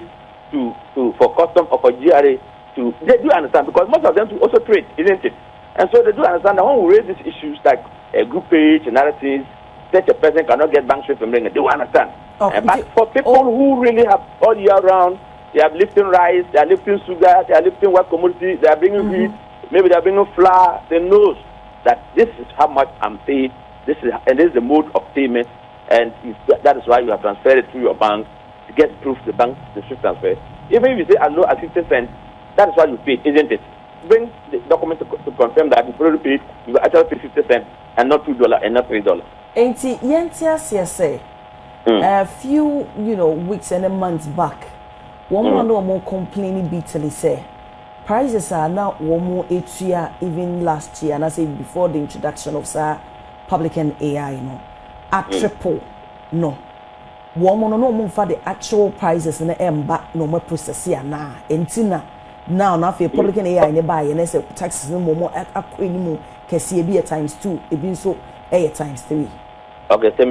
to for custom or for GRA to they do understand because most of them to also trade, isn't it? And so they do understand that when we raise these issues like a group page and other things, such a person cannot get bank SWIFT from them. They do understand. But for people who really have all year round, they are lifting rice, they are lifting sugar, they are lifting what commodity, they are bringing wheat, maybe they are bringing flour. They know that this is how much I'm paid. This is the mode of payment, and that is why you have transferred it through your bank to get proof the SWIFT transfer. Even if you say as low as 50 cents, that is why you paid, isn't it? Bring the document to confirm that you already paid. You actually paid 50 cents and not $2 and not $3. Ain't yentia say a few weeks and a months back, one more complaining bitterly say prices are now one more each year, even last year, and I say before the introduction of public and AI, at triple no. One more no for the actual prices in the back no more process here now. Entina now for public and AI in the buy and I say taxes no more anymore can see be at times 2, it being so at times 3. Okay, so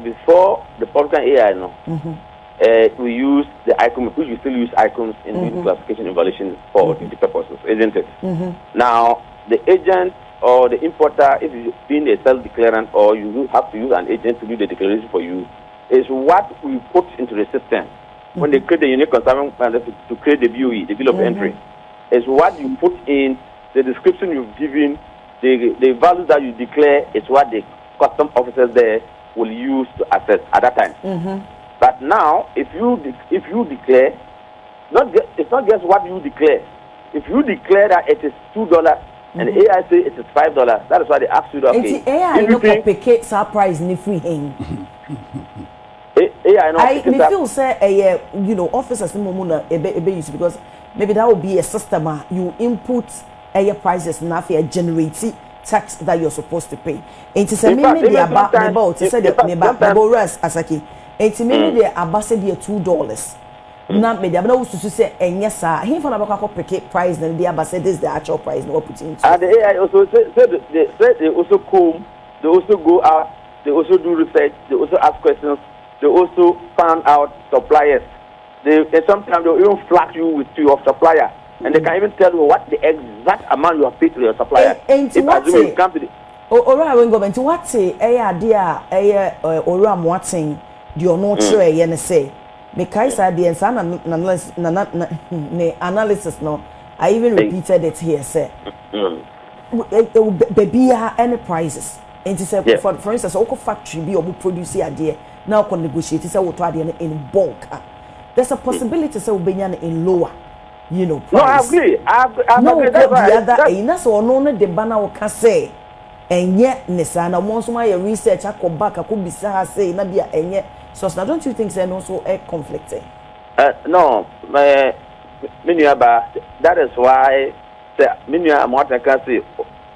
before the public and AI we use the icon, we still use icons in classification evaluation for duty purposes, isn't it? Now the agent or the importer, if you're being a self-declarant or you have to use an agent to do the declaration for you, is what we put into the system. When they create the unique consignment to create the BOE, the bill of entry, is what you put in, the description you've given, the values that you declare is what the custom officers there will use to assess at that time. But now, if you declare, it's not just what you declare. If you declare that it is $2 and the AI say it is $5, that is why they ask you to pay. And the AI no complicate surprise ni free hang. I feel say officers no more ebe use because maybe that will be a system you input prices na for generate tax that you're supposed to pay. And to say maybe the about to say the rest asaki. And to maybe the about say the $2. Na me dey na to say enye sa he for na baka pick price na dey about say this is the actual price no put into. And the AI also say they also come, they also go out, they also do research, they also ask questions, they also find out suppliers. They sometimes they even flag you with your supplier, and they can even tell you what the exact amount you have paid to your supplier. If assuming you come to the Ora when government what say dia ora mo aten the ono chere ye ne say because the analysis no, I even repeated it here. Say, baby, any prices. And to say, for instance, Oko factory be or produce idea now can negotiate. Say what in bulk. There's a possibility say we in lower, price. No, I agree. I agree. That's all. No, the banner can say. And yet, Nessa, once my research, I come back. I could be say, Nadia, and yet. So now, don't you think there's also a conflict? No, that is why I'm what I can say.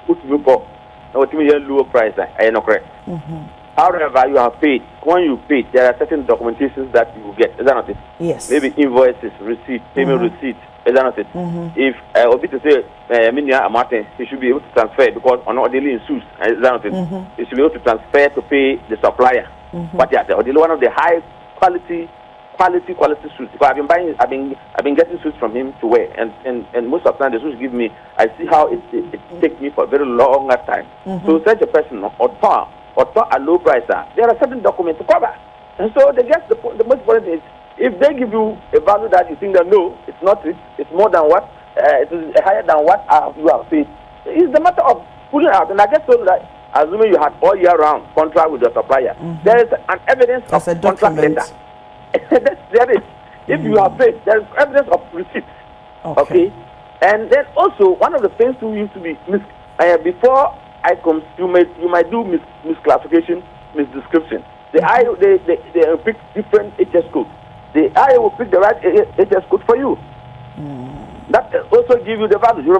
Put you go, what you mean lower price? I am not correct. However, you have paid. When you pay, there are certain documentations that you will get. Is that not it? Yes. Maybe invoices, receipt, payment receipt. Is that not it? If Obi to say, Martin, he should be able to transfer because on our daily suits. Is that not it? He should be able to transfer to pay the supplier. What they are one of the high quality suits. Because I've been getting suits from him to wear, and most of the time the suits give me. I see how it takes me for a very long time. So such a person or a low price, there are certain documents to cover, and so they get the most important thing is if they give you a value that you think that no, it's not it's more than what it is higher than what you have paid. It's the matter of pulling out, and I just told that assuming you had all year round contract with your supplier, there is an evidence That's of a contract document. letter. There is. If you have paid, there is evidence of receipt. Okay. And then also one of the things who used to be before I you might do misclassification, misdescription. The IO they pick different HS codes. The IO will pick the right HS code for you. That also give you the value. You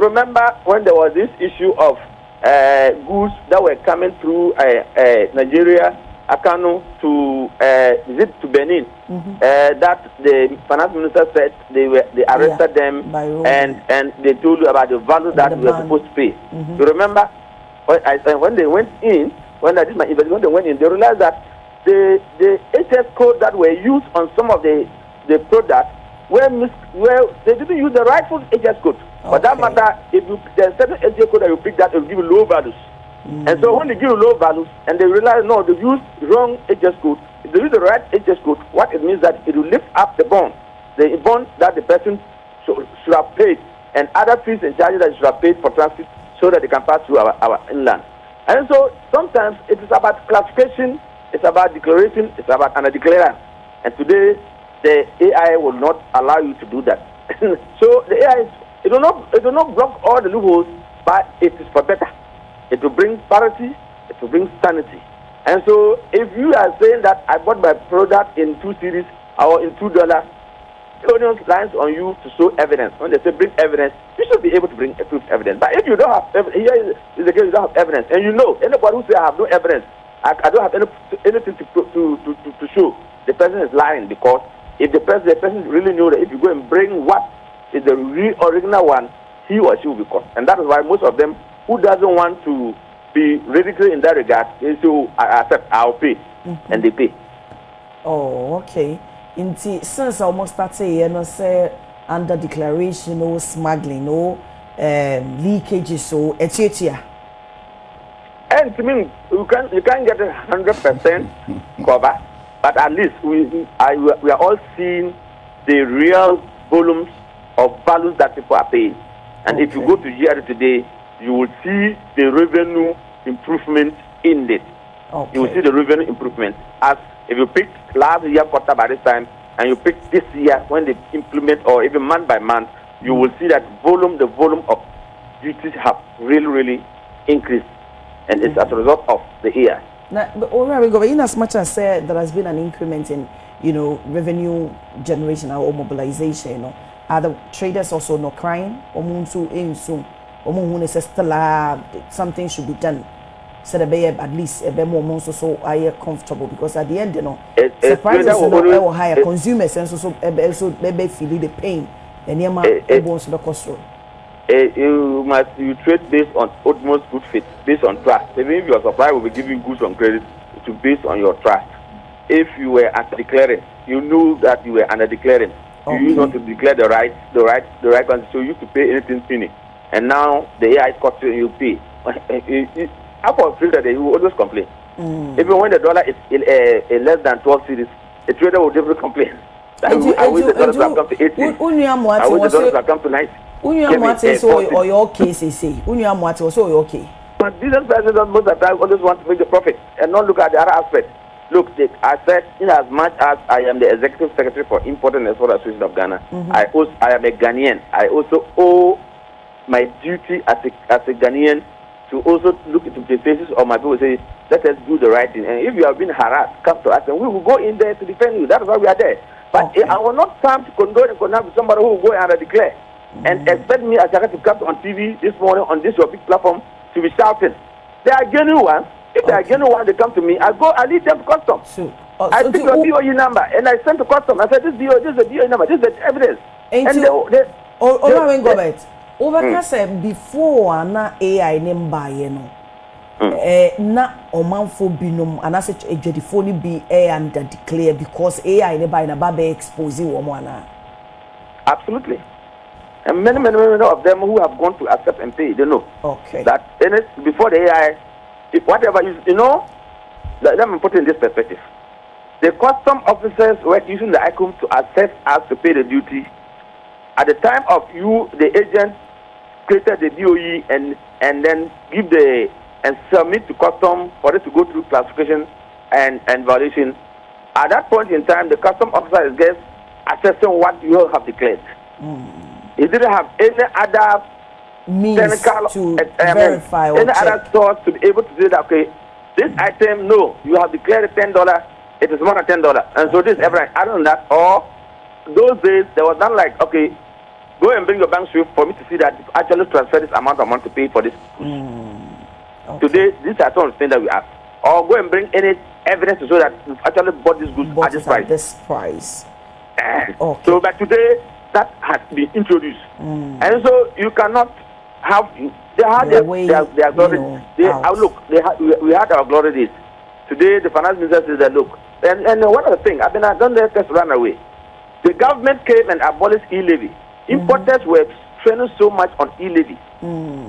remember when there was this issue of goods that were coming through Nigeria, Akano to Benin. That the finance minister said they arrested them and they told you about the value that we were supposed to pay. You remember when they went in, when I did my investigation, when they went in, they realized that the HS code that were used on some of the products where they didn't use the rightful HS code. For that matter, if there's certain HS code that you pick that, it will give you low values. And so when they give you low values and they realize no, they used wrong HS code, if they use the right HS code, what it means that it will lift up the bond that the person should have paid, and other fees and charges that should have paid for transit, so that they can pass through our inland. And so sometimes it is about classification, it's about declaration, it's about an declarant. And today the AI will not allow you to do that. So the AI it will not block all the loopholes, but it is for better. It will bring parity, it will bring sanity. And so if you are saying that I bought my product in 2 cedis or in $2, the audience lines on you to show evidence. When they say bring evidence, you should be able to bring proof evidence. But if you don't have here is the case, you don't have evidence, and you know anybody who say I have no evidence, I don't have anything to show, the person is lying, because if the person really knew that if you go and bring what is the real original one, he or she will be caught. And that is why most of them who doesn't want to be ridiculed in that regard is to accept, I'll pay, and they pay. Oh, okay. Since I almost started, say under declaration, no smuggling, no leakages, so etc. And to me, you can't get 100% cover, but at least we are all seeing the real volumes of values that people are paying. And if you go to GR today, you will see the revenue improvement in it. Okay. You will see the revenue improvement. As if you pick last year quarter by this time, and you pick this year when they implement, or even month by month, you will see that the volume of duties have really increased. And it's as a result of the AI. Now, but in as much as there has been an increment in, revenue generation or mobilization, are the traders also not crying? Something should be done. So at least a bit more so are comfortable, because at the end, surprises are higher. Consumers and so feel the pain. And you trade based on utmost good faith, based on trust. Even if your supplier will be giving goods on credit, to based on your trust. If you were under-declaring, you knew that you were under-declaring. You used not to declare the right quantity, so you used to pay anything finished. And now the AI is caught you pay. After a trader, they will always complain. Even when the dollar is less than 12 cedis, a trader will definitely complain. I wish the dollars have come to 80. I wish the dollars have come to 90. Or your case is say, or okay. But business persons most of the time always want to make the profit and not look at the other aspect. Look, I said, in as much as I am the executive secretary for Import and Export Association of Ghana, I am a Ghanaian. I also owe my duty as a Ghanaian to also look into the faces of my people and say, let us do the right thing. And if you have been harassed, come to us and we will go in there to defend you. That is why we are there. But I will not come to condone and condemn somebody who will go and declare and expect me as to come on TV this morning on this your big platform to be shouting. They are genuine ones. If they are genuine ones, they come to me. I lead them to custom. I pick your DOE number and I send to custom. I said, this is the DOE number. This is the evidence. Before na AI nemba na omanfo binom anase edwedifo ni bi and declare because AI ne by na ba expose wo ana. Absolutely. And many of them who have gone to accept and pay, they know. Okay. That before the AI, if whatever let me put it in this perspective. The custom officers were using the ICOM to accept us to pay the duty. At the time of you, the agent created the DOE and then give the and submit to custom for it to go through classification and validation. At that point in time, the custom officer is just assessing what you have declared. He didn't have any other means to verify or any other source to be able to say that, okay, this item, no, you have declared $10, it is more than $10. And so this is everything. Other than that, or those days, there was not like, okay, go and bring your bank swift for me to see that you actually transfer this amount of money to pay for this. Okay. Today, these are some of the things that we ask. Or go and bring any evidence to show that you've actually bought this goods at this price. Okay. So, but today, that has been introduced. And so, you cannot have, they had their glory. We had our glory days. Today, the finance minister says that, look, and one other thing, I don't let us run away. The government came and abolished e-levy. Importers were training so much on e-levy.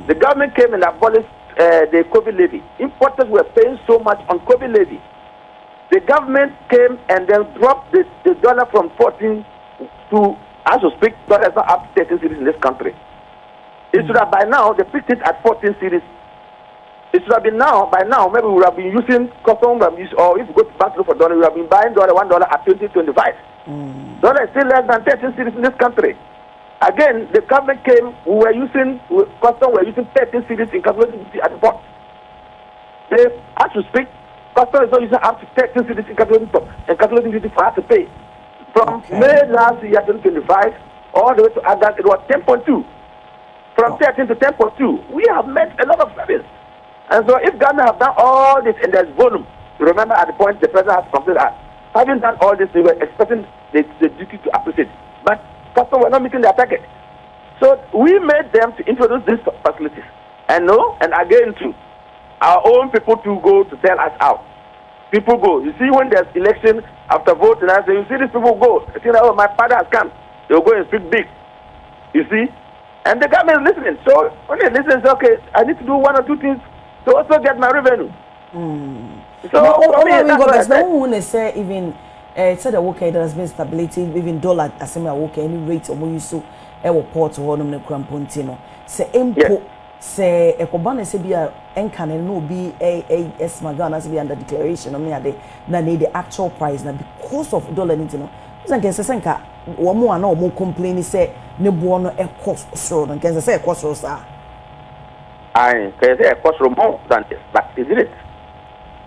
The government came and abolished the COVID levy. Importers were paying so much on COVID levy. The government came and then dropped the dollar from 14 to, as we speak, dollar is not up to 13 cities in this country. It should have by now, they picked it at 14 cities. It should have been by now, maybe we would have been using custom, or if you go to bank for dollar, we would have been buying $1 at 20.25. Dollar is still less than 13 cities in this country. Again, the government came, we were using 13 cities in calculating duty at the port. As we speak, custom is not using up to 13 cities in calculating duty for us to pay. From May last year, 2025, all the way to August, it was 10.2. From 13 to 10.2, we have made a lot of service. And so if Ghana have done all this and there's volume, remember at the point the president has complained that having done all this, they were expecting the duty to appreciate. But customers were not meeting their target. So we made them to introduce these facilities. And no, and again too, our own people to go to sell us out. People go. You see when there's election after vote, and I say, you see these people go. I think, oh, my father has come. They'll go and speak big. You see? And the government is listening. So when they listen, say, okay, I need to do one or two things to also get my revenue. So no one say even said the worker there has been stability, even dollar as a worker any rate or more so port or no crampontino. Say impo say ekobana se bia enkan no be a smagan as be under declaration of me ade na need the actual price na because of dollar nitino. Sanke se senka wo mo ana wo complain say ne bo no e cost so no nken say e cost so sa. I can say it costs more than this, but isn't it?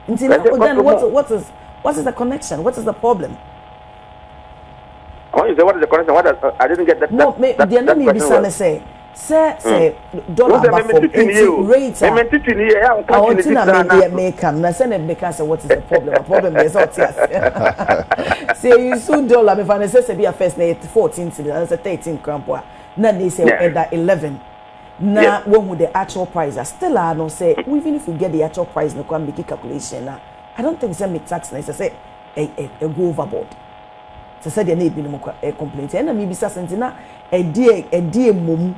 Then what is the connection? What is the problem? Oh, you say what is the connection? I didn't get that. No, the enemy be say dollar from 80 rates. I want to make na say what is the problem? The problem is not yes. Say you soon dollar me find say be first na 14 that's a 13 crampo. Na they say that 11. Now, when would the actual price are still I don't say even if we get the actual price no can make calculation now. I don't think some tax na say a go overboard. So say there need be no complaint. And me be something na a dear mum.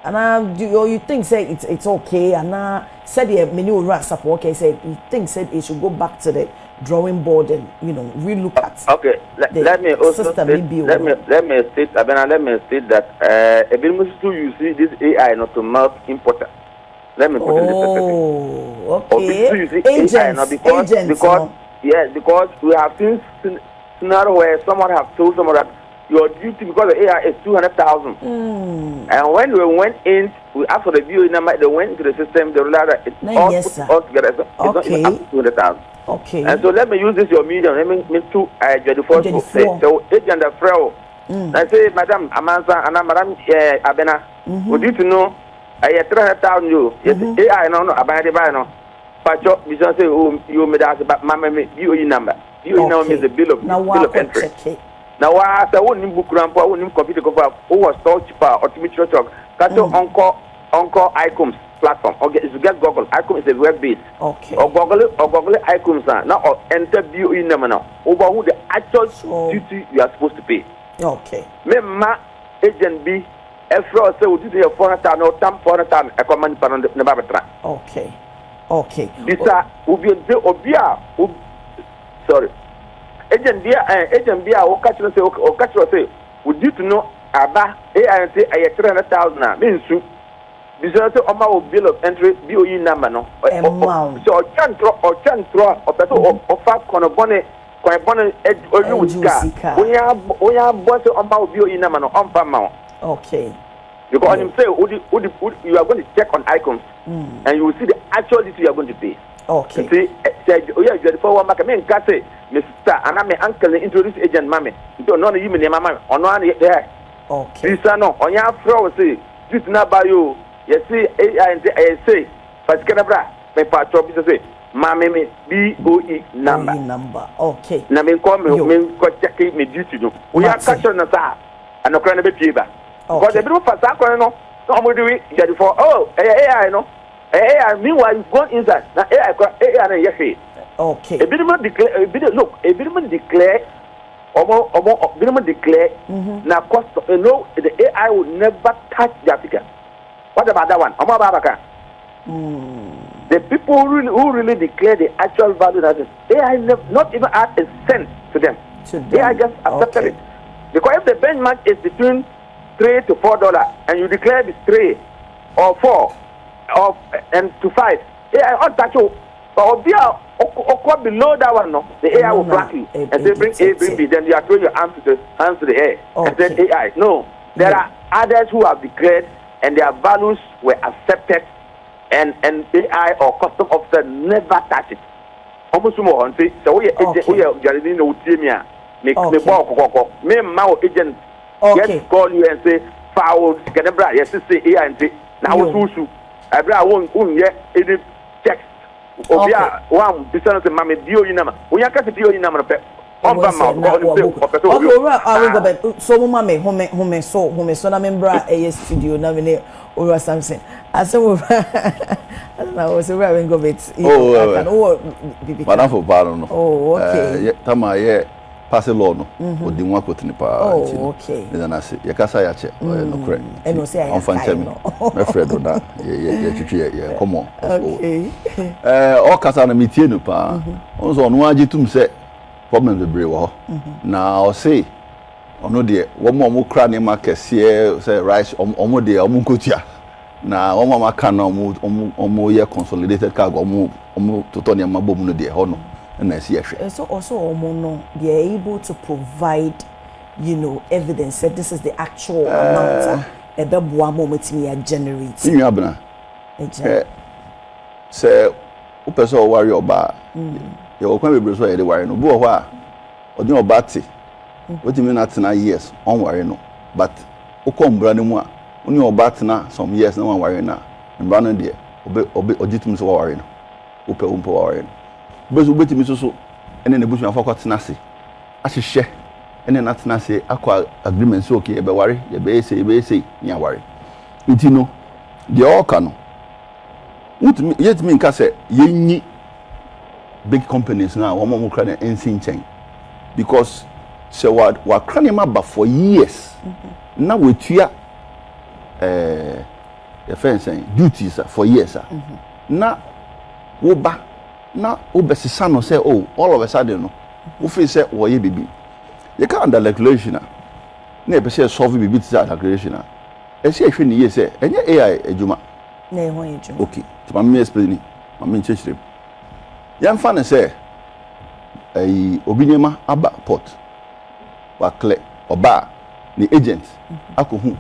And you think say it's okay and now said the many will support okay say you think said it should go back to the drawing board and relook at. Okay, let me also state, let me state that you see this AI not to melt importer. Let me put it in this perspective. Okay. Because we have seen scenario where someone have told someone that your duty because the AI is 200,000. And when we went in, we asked for the BOE number. They went into the system. They realized that it's all together. So it's not even up to 200,000. Okay. And so let me use this your medium. Let me to 24. So agent of fraud. I say, Madam Amansa and Madam Abena, would you to know I 300,000 you? Yes, AI no Abana no. But you just say, oh, you made us about my BOE number. BOE number is the bill of entry. Now, I wouldn't book grandpa, wouldn't computer cover, who was so cheaper or to meet your talk. That's your uncle ICOMS platform. Okay, if you get Google, ICOMS is web based. Okay. Or Google ICOMS now or enter BOE number now. Over who the actual duty you are supposed to pay. Okay. My agent B, F4 say, would you say a 400,000 or 400,000 a command for the Nabatra? Okay. Okay. This will be a sorry. Agent Bia, or catch say, would you to know about AI say I 300,000 means Because o bill of entry BOE number no. So chantro or person or fast konobone Ojuka. We have boss on my BOE number on Pamount. Okay. Because him say you are going to check on icons and you will see the actual detail you are going to pay. Okay. See, oh yeah, you are for one market. Me and say, Mr. and I'm uncle introduce agent mammy. You don't know you mean mamma on one there. Okay. This no on your floor say this not by you. You see, I say, but Canabra, my part of it say, mammy BOE number. Okay. Na me call me check me duty no. We are catching na sa and no crane be pieba. Because the people fast akwa no. No mo do it get for AI no. AI meanwhile you go inside. Na AI na yefe. Okay. A bit declare omo declare na cost no the AI will never touch the Africa. What about that one? Omo babaka. The people who really declare the actual value that is AI not even add a cent to them. AI just accepted it. Because if the benchmark is between $3 to $4 and you declare it's 3 or 4 or and to 5, AI on touch you. Or below that one, no, the AI will flag you and say bring A, bring B. Then you are throwing your hands to the air and then AI. No, there are others who have declared and their values were accepted. And AI or custom officer never touch it. Almost more on say so we agent we are jarring no teamia me ma agent get call you and say foul Canabra yes say AI and say now susu abra won ye any text obia one business mama dio you number we are case dio you number pe on ba ma on say so mama me home so na membra studio na me Ora Samson. I said, I don't know, so we're going to go Madam for Baron. Oh, okay. Tama ye pass a law no. Odi nwa kotini pa. Oh, okay. Then I say, ya kasa ya che. No correct. And no say I am fan me Fred oda. Ye come on. Okay. O kasa na metie no pa. On so no agi tum say problem the bre wo. Na o say ono de wo mo kra ne ma kese say rice omo de omo nkotua na omo ma ka na omo ye consolidated cargo omo toto ne ma bom no de ho no na esi ehwe so also omo no they are able to provide evidence that this is the actual amount ebeboa mo metimi ya generate you abna say o person worry oba ye o kwa bebre so ye de worry no bo ho a odi oba te what you mean at 9 years on worry no but uko mbra mu a oni obat na some years na one worry na mbra no de ojitum so worry no upe worry no bezu betimi so ene na busu afọ kwatena se ahihye ene na tena se akwa agreement so okay ebe worry ye be say nya worry ntino de oka no utimi yetimi nka se yenyi big companies na wo mo kra na ensin chain because so what cranima ba for years na wetua the fencing duties for years na wo ba na obesisa no say oh all of a sudden no wo feel say wo ye bibi you can under declaration na e be say solve bibi to declaration e say ehwe ni ye say enye AI ejuma na ehwe ejuma okay to ma me explain ma me chechire yan fa ne say obinema aba port wa clear oba the agent akohu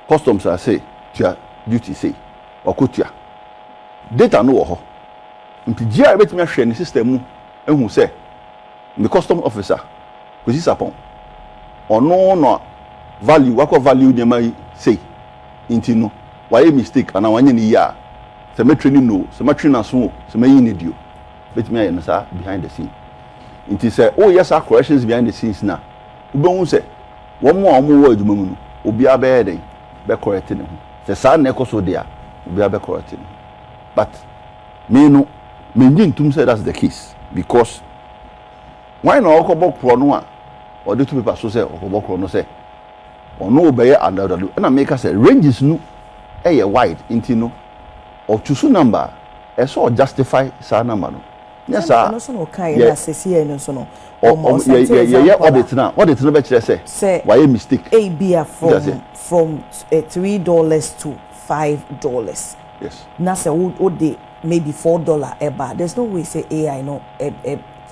customs are say tia duty say wakotua data no wo ho mpijia betimi ahwe ni system mu ehu say the custom officer kosi sapon ono no value wako value dem ai say intino why mistake ana wanye ni ya se metreni no se matrena so se mayi ni dio betimi aye no sa behind the scene inti say oh yes our corrections behind the scenes na ubon say wo mo wo adwuma mu no obi abe den be correct ne ho se sa na ekoso dia obi abe correct ne but me no me ntum say that's the case because why no okobo pro no a or the two people so say okobo pro no say ono obeye under na make say ranges no wide inti no or choose number so justify sa number no yes sir no so no kai na sesi e no so no audit no be kire say why mistake a be from $3 to $5. Yes. Now say would they maybe $4 ever. There's no way say AI no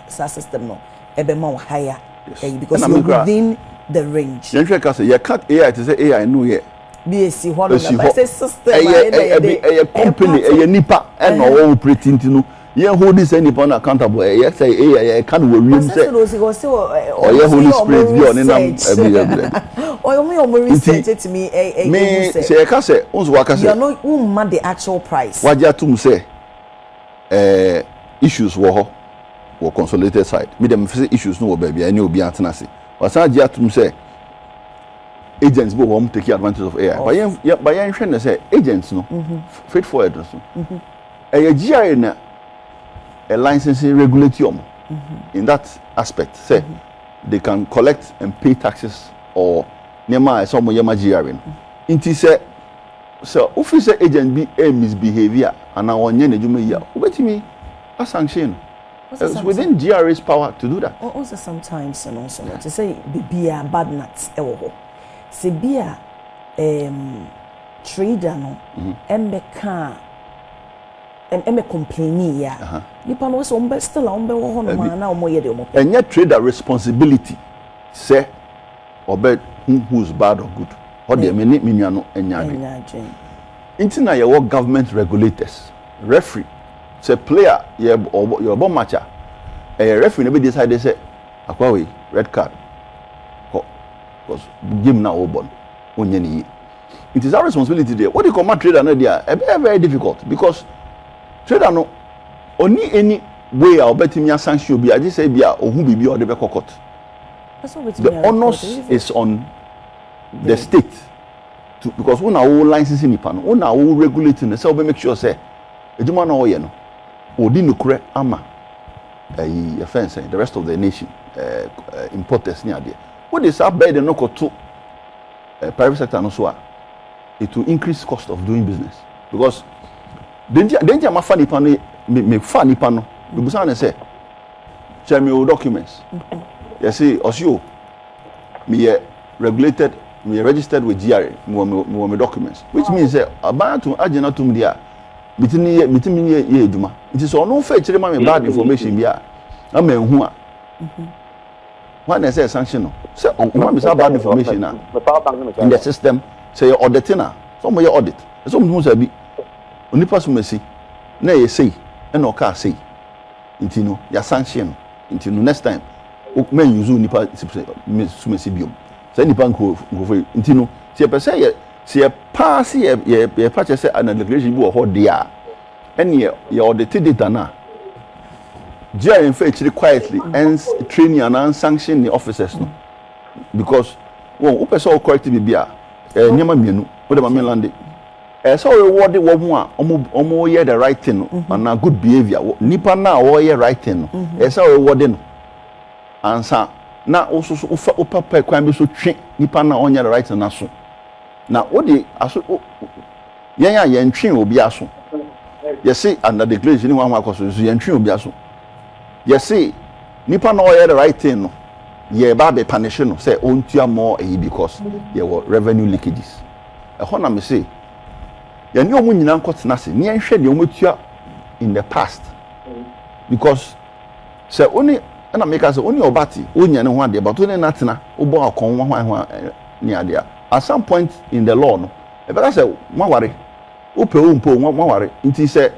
system no ebe more higher. Yes. Because you're within the range. You say you can't AI to say AI no yet. BSc one of the system a company a nipa and no operating to know. Yeah, hold this any upon accountable. Yes, I can't worry. Say, or yeah, Holy Spirit be on them. Or me research to me. Me say, I can say, you're not mad the actual price. What you to say? Issues were consolidated side. Me them issues no baby. I know be antenasi. But I just to say, agents go home take advantage of AI. But yeah, I'm say agents no straightforward. A GI na a licensing regulation in that aspect. Say they can collect and pay taxes or nema some yama GRN. Inti say so officer agent be a misbehavior and now on yen ejuma ya. Wait me a sanction. It's within GRA's power to do that. Also sometimes and also to say be a bad nuts ewo. Se be a trader no embeka and complaining ya. Nipa no so umbe still umbe wo hono ma na omo ye de omo. And yet trader responsibility say obe who's bad or good. What they many no enya. Intina your government regulators, referee, say player your bomb matcher. A referee never decide they say akwawe red card. Because game now open onyeni. It is our responsibility there. What do you call trader no there? Very difficult because trader no only any way I'll bet him sanction be I just say be a who be or the court. The onus is on the state to because when our licensing nipan, when our regulating the self make sure say ejuma no ye no odi nukure ama offense the rest of the nation importers near there. What is up by the no to private sector no so it will increase cost of doing business because danger ma fa nipa no me fa nipa no we busa na say share me documents you see osio me regulated me registered with GRA me documents which means say about to agena tum dia mitimi ye eduma it is on no fa kire ma me bad information bia na ma hu a when they say sanction no say on me say bad information na in the system say your auditor some your audit so me say bi onipa so mesi na ye say na o ka say intino ya sanction intino next time o men use onipa so mesi biom say nipa nko intino say per say pass ye patch say an declaration bi wo ho dia ene ye audit data na GRA actually quietly and training and sanction the officers no because one who person correct bibia nyama mienu wo de ma mainland so reward wo ho a omo ye the right thing and good behavior nipa na wo ye right thing no so reward no ansa na also so papa kwan bi so twe nipa na onye the right na so na wo de aso yen twe obi aso you see under the declaration ni wan akoso yen twe obi aso you see nipa na all the right thing no ye ba be punish no say ontua more because there were revenue leakages na me say ye ni omu nyina nkotena se ne enhwe de omotua in the past because say oni na make us oni obati onya ne ho ade but oni na tena obo akon ho ni ade at some point in the law no e better say mware ope ompo mware nti say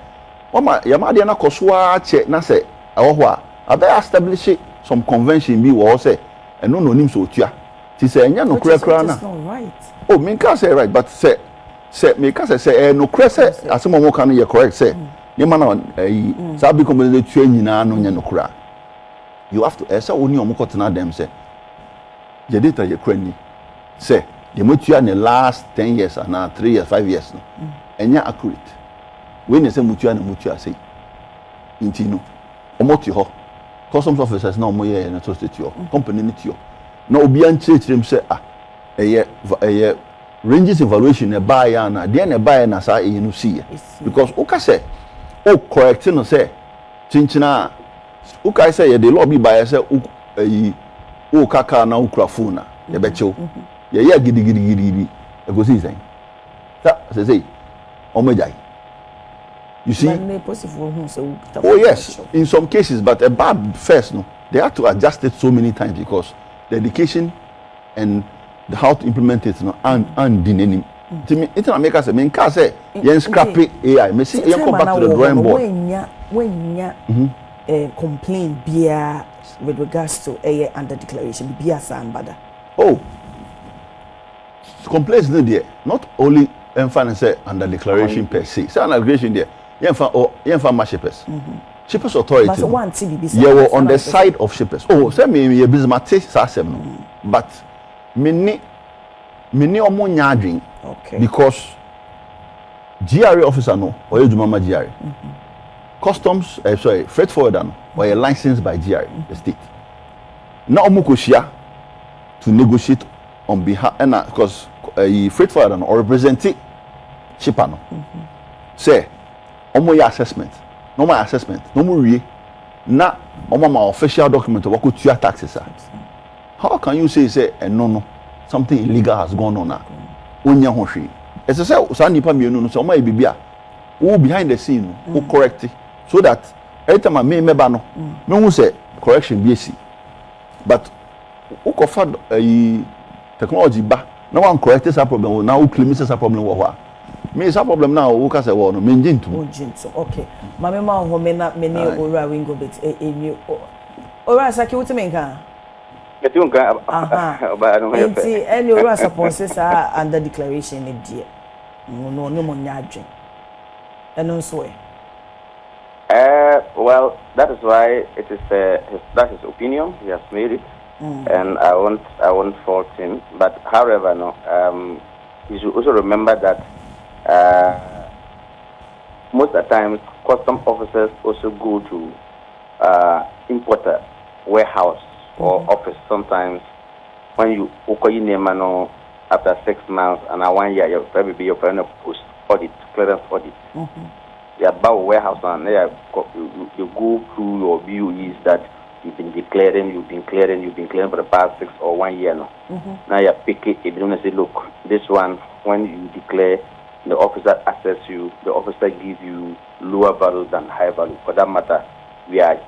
mama ya ma ade na kosoa che na say awoho a establish some convention bi wo say eno no nim so otua ti say enya no kura na oh me can say right but say me can say no kura say asemo mo kan ye correct say ye man na sabi company tua nyina no nya no kura you have to say oni omukotena dem say ye data ye kura ni say the mutua in the last 10 years and 3 years 5 years no enya accurate when you say mutua na mutua say intino omoti ho customs officers na omoye na to state yo company ni tio na obi an chirechirem say eye ranges evaluation e buy na de na buy na sa e no see because o ka say o correct no say chinchina o ka say ye the law bi buy say o kaka na ukra phone na ye be chew ye gidigidi e go see say say omejai. You see? Oh yes, in some cases, but a bad first, no, they have to adjust it so many times because the education and the how to implement it, no, and in any. To me, it's not make us. I mean, can say, you scrap AI. Me see, you come back to the drawing board. When complain beer with regards to a under declaration, beer sambada. Oh, complaints no there. Not only say under declaration per se. Say under declaration there. You find shippers. Shippers authority. But one TBB. You were on the side of shippers. Oh, say me a business matter but many omo nyadwin. Okay. Because GRA officer no or you mama GRA. Customs freight forwarder no or licensed by GRA, the state. Now omo koshia to negotiate on behalf and because freight forwarder no or represent shipper no. Say omo your assessment. No more assessment. No more re. Na omo my official document of what your taxes are. How can you say no something illegal has gone on now? Onya hoshi. As I say, so nipa mienu no so omo e bibia. Who behind the scene who correct it so that every time I member no me who say correction be see. But who cover technology ba na one correct this problem now who claim this problem wo me is a problem now who can say well no me njintu. Okay. Mama ma ho me na me ne ora wingo bit enu. Ora saki wuti me nka. Metunga ba no he fe. Any ora support say under declaration e die. No mo nyadwen. Eno so e. Well, that is why it is that's his opinion. He has made it. And I won't fault him. But however, no, you should also remember that most of the times custom officers also go to importer warehouse or office sometimes when you name after 6 months and 1 year you'll probably be your friend of post audit, clearance audit. You about warehouse and there you go through your BUEs that you've been clearing for the past 6 or 1 year now. Now you pick it, you say, look, this one when you declare the officer assess you, the officer give you lower value than high value. For that matter, we are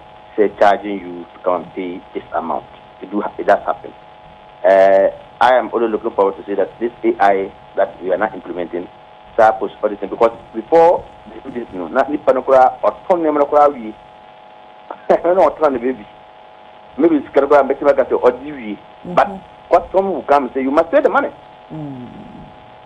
charging you to come and pay this amount. It does happen. I am only looking forward to see that this AI that we are not implementing post auditing because before they do this, not Nipanokura or Tom Nemanokura, we not trying the baby. Maybe it's Caraba make or DV, but what some will come and say you must pay the money.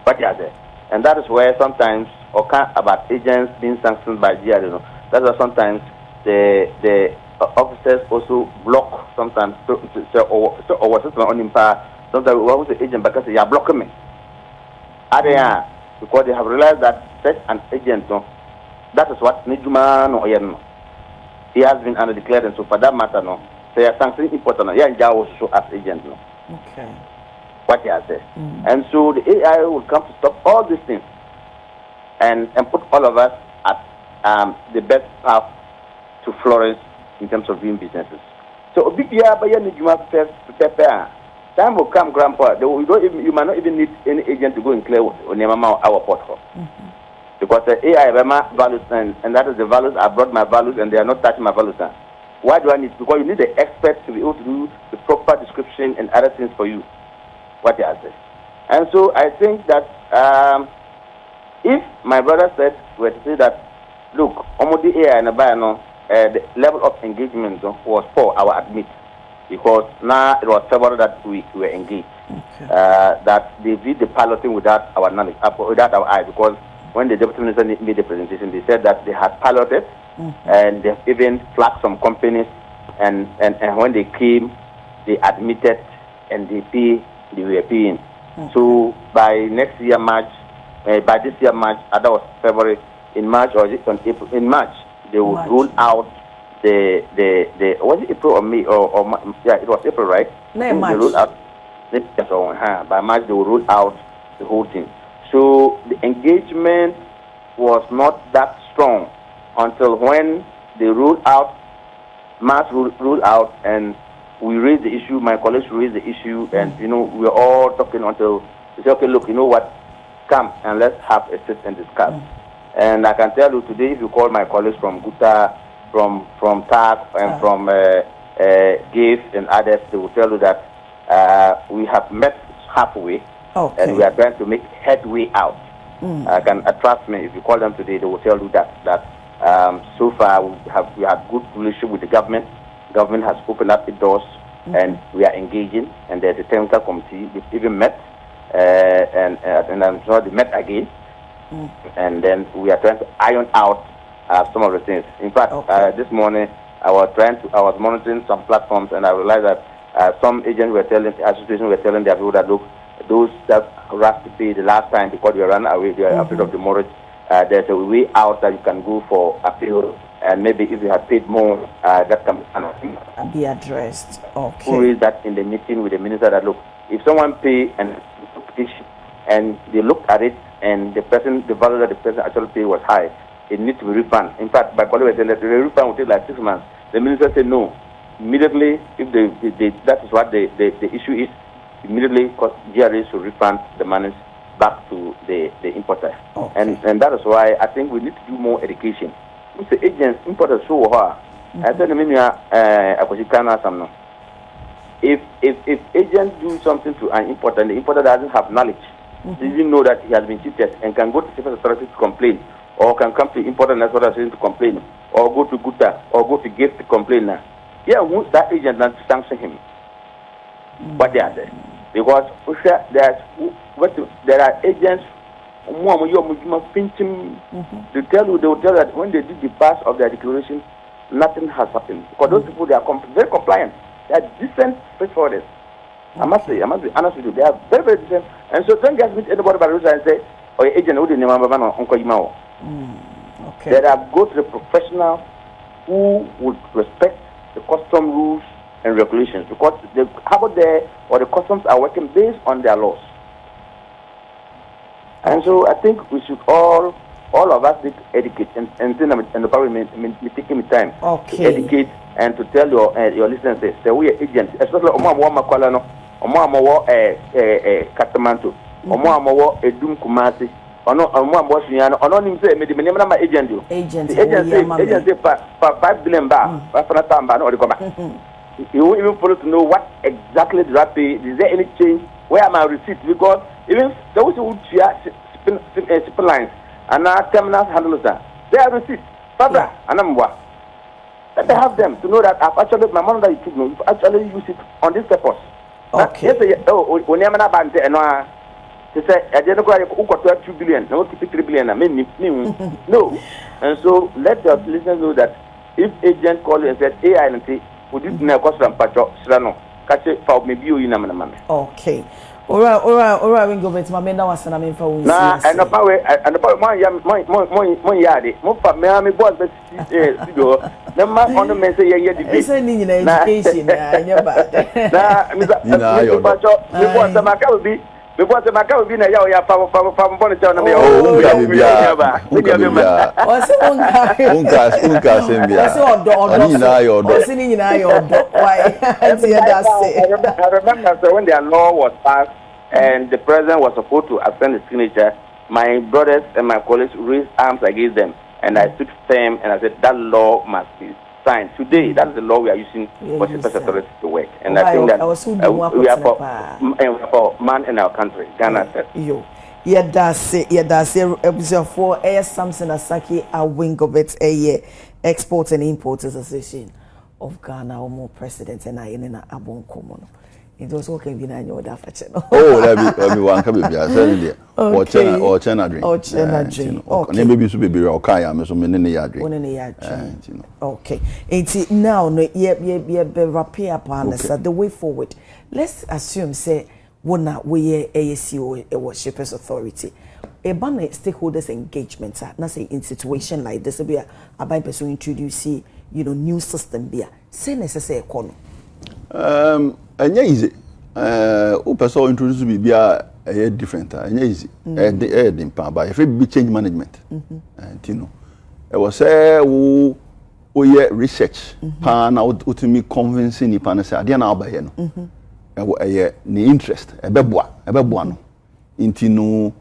But yeah, and that is where sometimes about agents being sanctioned by GRA. That's why sometimes the officers also block sometimes or was it on impact. Sometimes we want the agent because they are blocking me. Because they have realized that such an agent, that is what Nijuma no Yen. He has been under declared, and so for that matter, no, they are something important. Yeah, also as agent, no. Okay. What he has said. And so the AI will come to stop all these things and put all of us at the best path to flourish in terms of doing businesses. So time will come, Grandpa. You might not even need any agent to go and clear our portfolio. Because the AI values and that is the values. I brought my values and they are not touching my values. Why do I need? Because you need the expert to be able to do the proper description and other things for you. What they are saying. And so I think that if my brother said, were to say that, look, Omodi AI and the level of engagement was poor, I will admit. Because now it was several that we were engaged. That they did the piloting without our knowledge, without our eye. Because when the deputy minister made the presentation, they said that they had piloted and they even flagged some companies. And when they came, they admitted and they were paying. So by next year March, by this year March, that was February. In March or on April, in March they would rule out the was it April or May or yeah, it was April, right? No, March. They ruled out. By March they will rule out the whole thing. So the engagement was not that strong until when they ruled out. March ruled out, and we raised the issue. My colleagues raised the issue, and we were all talking until they said, okay, look, you know what? Come and let's have a sit and discuss. And I can tell you today, if you call my colleagues from Guta, from TAC, and from GIF and others, they will tell you that we have met halfway, and we are trying to make headway out. Trust me, if you call them today, they will tell you that so far we have good relationship with the government. Government has opened up the doors, and we are engaging. And there's a technical committee. We've even met, and I'm sure they met again. And then we are trying to iron out some of the things. In fact, this morning I was monitoring some platforms, and I realized that some agents were telling, associations were telling their people that look, those that rushed to pay the last time because they ran away, they are afraid of the mortgage. There's a way out that you can go for appeal, and maybe if you have paid more, that can be addressed. Okay. Who is that in the meeting with the minister that look, if someone pay and petition and they looked at it and the value that the person actually paid was high, it needs to be refunded. In fact, my colleague said that the refund will take like 6 months. The minister said no. Immediately, if that is what the issue is, immediately GRA should refund the money back to the importer. Okay. And that is why I think we need to do more education. If the agents, importers, so I said if agents do something to an importer and the importer doesn't have knowledge, doesn't know that he has been cheated and can go to civil authority to complain, or can come to importer and that's what to complain, or go to Guta, or go to GIF to complain now. Yeah, once that agent not to sanction him. But they are there. Because there are agents they will tell you that when they did the pass of their declaration, nothing has happened. Because those people, they are very compliant. They are decent straightforward. I must be honest with you, they are very, very decent. And so don't just meet anybody by the roadside and say, oh, agent, who didn't Okay. There are go to the professional who would respect the custom rules and regulations, because the harbor there or the customs are working based on their laws. And so I think we should all of us educate and the parliament taking the time to educate and to tell your listeners that we are agents, especially Katamanto, Edum Kumasi, agent for 5 billion you will even follow to know what exactly did I pay. Is there any change? Where are my receipts? Because even those who share shipping lines and our terminals handlers, they have receipts. Fabra and Amwa. Let me have them to know that I've actually, my money that you took, you've actually used it on this purpose. Okay. When you're not banned, and they say, I didn't go 2 billion, no, 3 billion. I mean, no. And so let the listeners know that if agent call you and said, hey, I don't see. Okay. All right, we go back to my main was and I'm for nah, and the power and the power my yard, more for me, boss, but the man on the message, it's an education. Before the Macau be a yard from Bonnet. I remember when their law was passed and the president was supposed to assign his signature, my brothers and my colleagues raised arms against them, and I stood firm and I said that law must be signed. Today, that's the law we are using for the authority to work. And I think that we are for man in our country, Ghana said. Yeah, that's it. Episode 4, Samson Asaki, a wing of it, Export and Importers Association of Ghana, or more president, and I in a bon common. It was okay behind your dafa channel. Oh, let me one come be there. Or chena drink. Or chena drink. Okay. Maybe should be okay. I'm so many yard drink. One in the yard. Okay. It's now no be repair partners the way forward. Let's assume say we ASC or Shippers Authority. A banner stakeholders engagement na say in situation like this be a by person introduce new system be say necessary kono. Anya easy. Person introduce be a different. Anya easy. But if it be change management, and I was say we research. Pan out to me convincing ni pan say ade na abaye no. Ni interest. Ebeboa no. Intino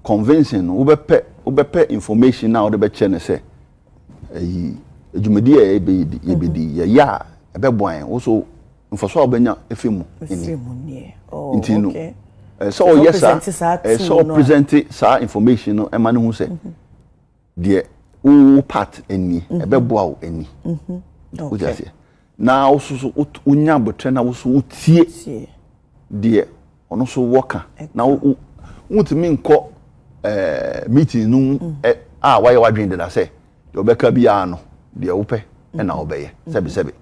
convincing. We be obepe information na ode be che ne se ejumedi e ebedi ya ebe boan wo so mfaso obenya efemu ni oh okay so yes so present sa information no e ma ne hu se de o part eni ebe boa o eni okay na wo so unya botre na wo so utie de ono so worker na wo mutimi nko meeting nu why wadwen de da say de obeka bia no de wope na obeye sebe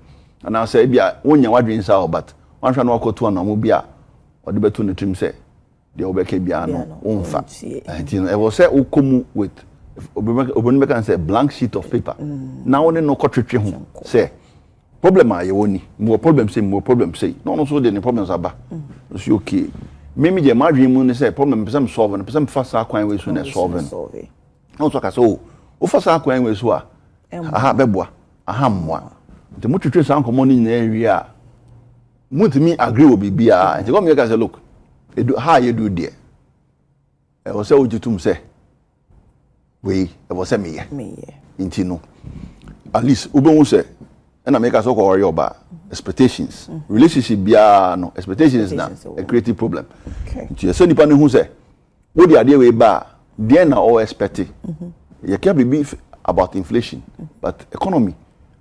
na say bia wonya wadwen sa but wanhwa na wakoto na mo bia ode beto ne trim say de obeka bia no wonfa enti no e was say ukomu with obonbe kan say blank sheet of paper na woni no kotwetwe ho say problem a ye woni mo problem say no so de ne problems aba so okay mimi je madwin mu ne say problem person solve no person fa sa kwan we so na solve no so ka so o fa sa kwan we so a aha beboa aha mmoa de mutwetwe sa nkomo ni na wi a mutimi agree obi bia nti come here ka say look how you do there e o say ojitum say we e o say me nti no at least ubon say and I make us all worry about expectations. Relationship bia no expectations na a creative problem. Okay. So nipa ne hu say what the idea we ba there na all expected. You can't be about inflation, but economy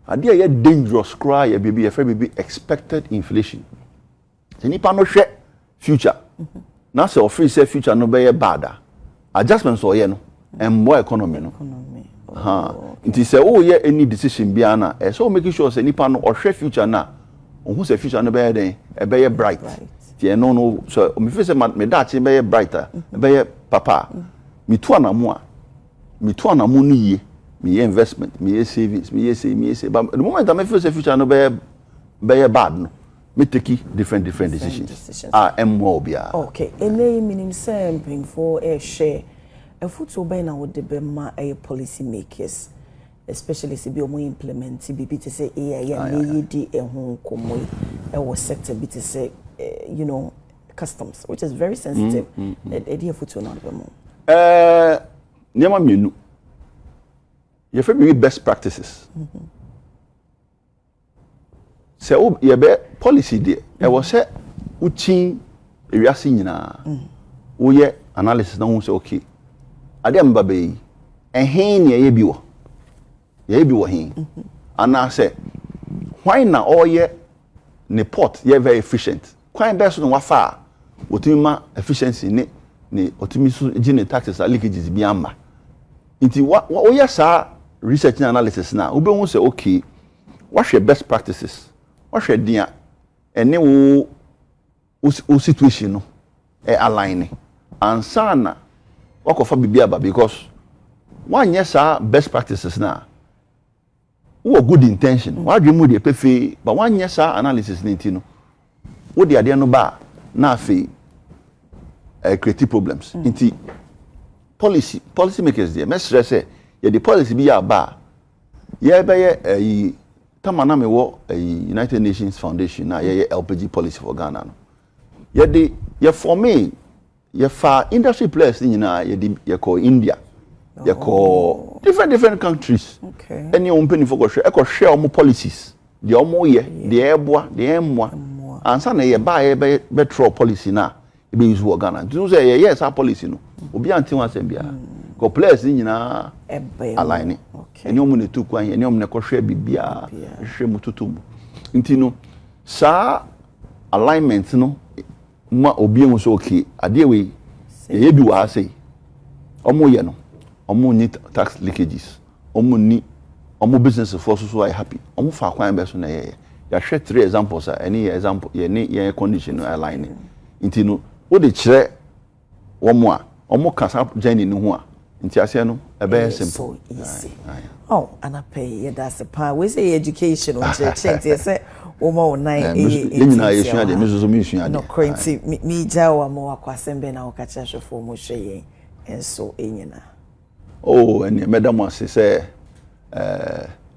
idea ye dangerous cry ye be expected inflation. So nipa no hwe future. Na say offer say future no be bad. Adjustments or ye no and more economy no. It is say any decision bia na so making sure say nipa no ohwe future na ohun say future no be den e be bright tie no so me feel say me dachi be brighter be papa me to anamu no ye me investment me savings me say but the moment I me feel say future no be bad no me take different decisions more bia okay ene minim say bring for a share a football by now would be ma a policy makers, especially if you implement BB to say di a home comoy or sector B to say customs, which is very sensitive. Idea football not the more. Never menu. You feel best practices. So you be policy there. I was say uchi reaction na. Uye analysis na who say okay. Adem babe ehin ne ye bi wo hin ana say why na oye ne port ye very efficient kwan be so no wafa otimi ma efficiency ne otimi so gine taxes leakages bi amba nti oye sa research and analysis na obe hu say okay what your best practices what your dia ene wo situation no align ansana wakofa bibia ba because one yes best practices na wo good intention wadwe mu de pefe but one yes analysis ni ti no wo de ade no ba na afi creative problems nti policy makers there mesre say ye the policy bi ya ba ye be ye tamana me wo United Nations Foundation na ye LPG policy for Ghana no ye de ye for me ye fa industry players ni na ye call India ye call different countries okay any company for go share omo policies the omo ye the eboa the emwa ansa na ye ba ye be throw policy na e be use for Ghana do say ye yes our policy no obi antin wa sem bia go players ni na align okay any omo ne tu kwan any omo ne ko share bibia hwe mututum nti no sa alignment no ma obi enwo so okay ade we ye bi wa say omo ye no omo ni tax leakages omo ni omo business for so I happy omo fa kwan be so na ye ya share three examples any example ye ni ye condition align nti no wo de kire omo a omo kasa journey ni ho a nti ase no e be simple oh and I pay yeah that's the part we say education on church say Oma nine no crazy me jawa mo akwasembe na okacha shofo mo hweye enso enyina oh and madam was say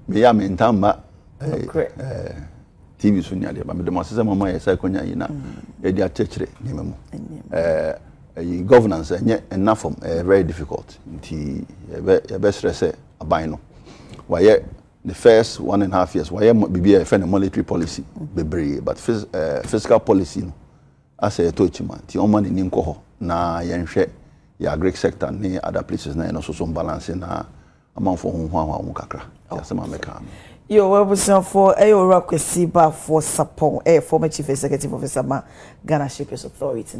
me ya me ntamba TV so nya de ba madam was say mama ya say konya yina e dia chechire nyememu governance enough from very difficult. Nti best stress aban no. Why the first 1.5 years why be a monetary policy bebree but fiscal policy no as a touchman. Ti o money ni nko na yenhwe ya agric sector ni other places na no so balance na amanfo ho kakra. Yasema meka. Yo, well, for a rock, for support, former chief executive officer, Ghana Shippers Authority.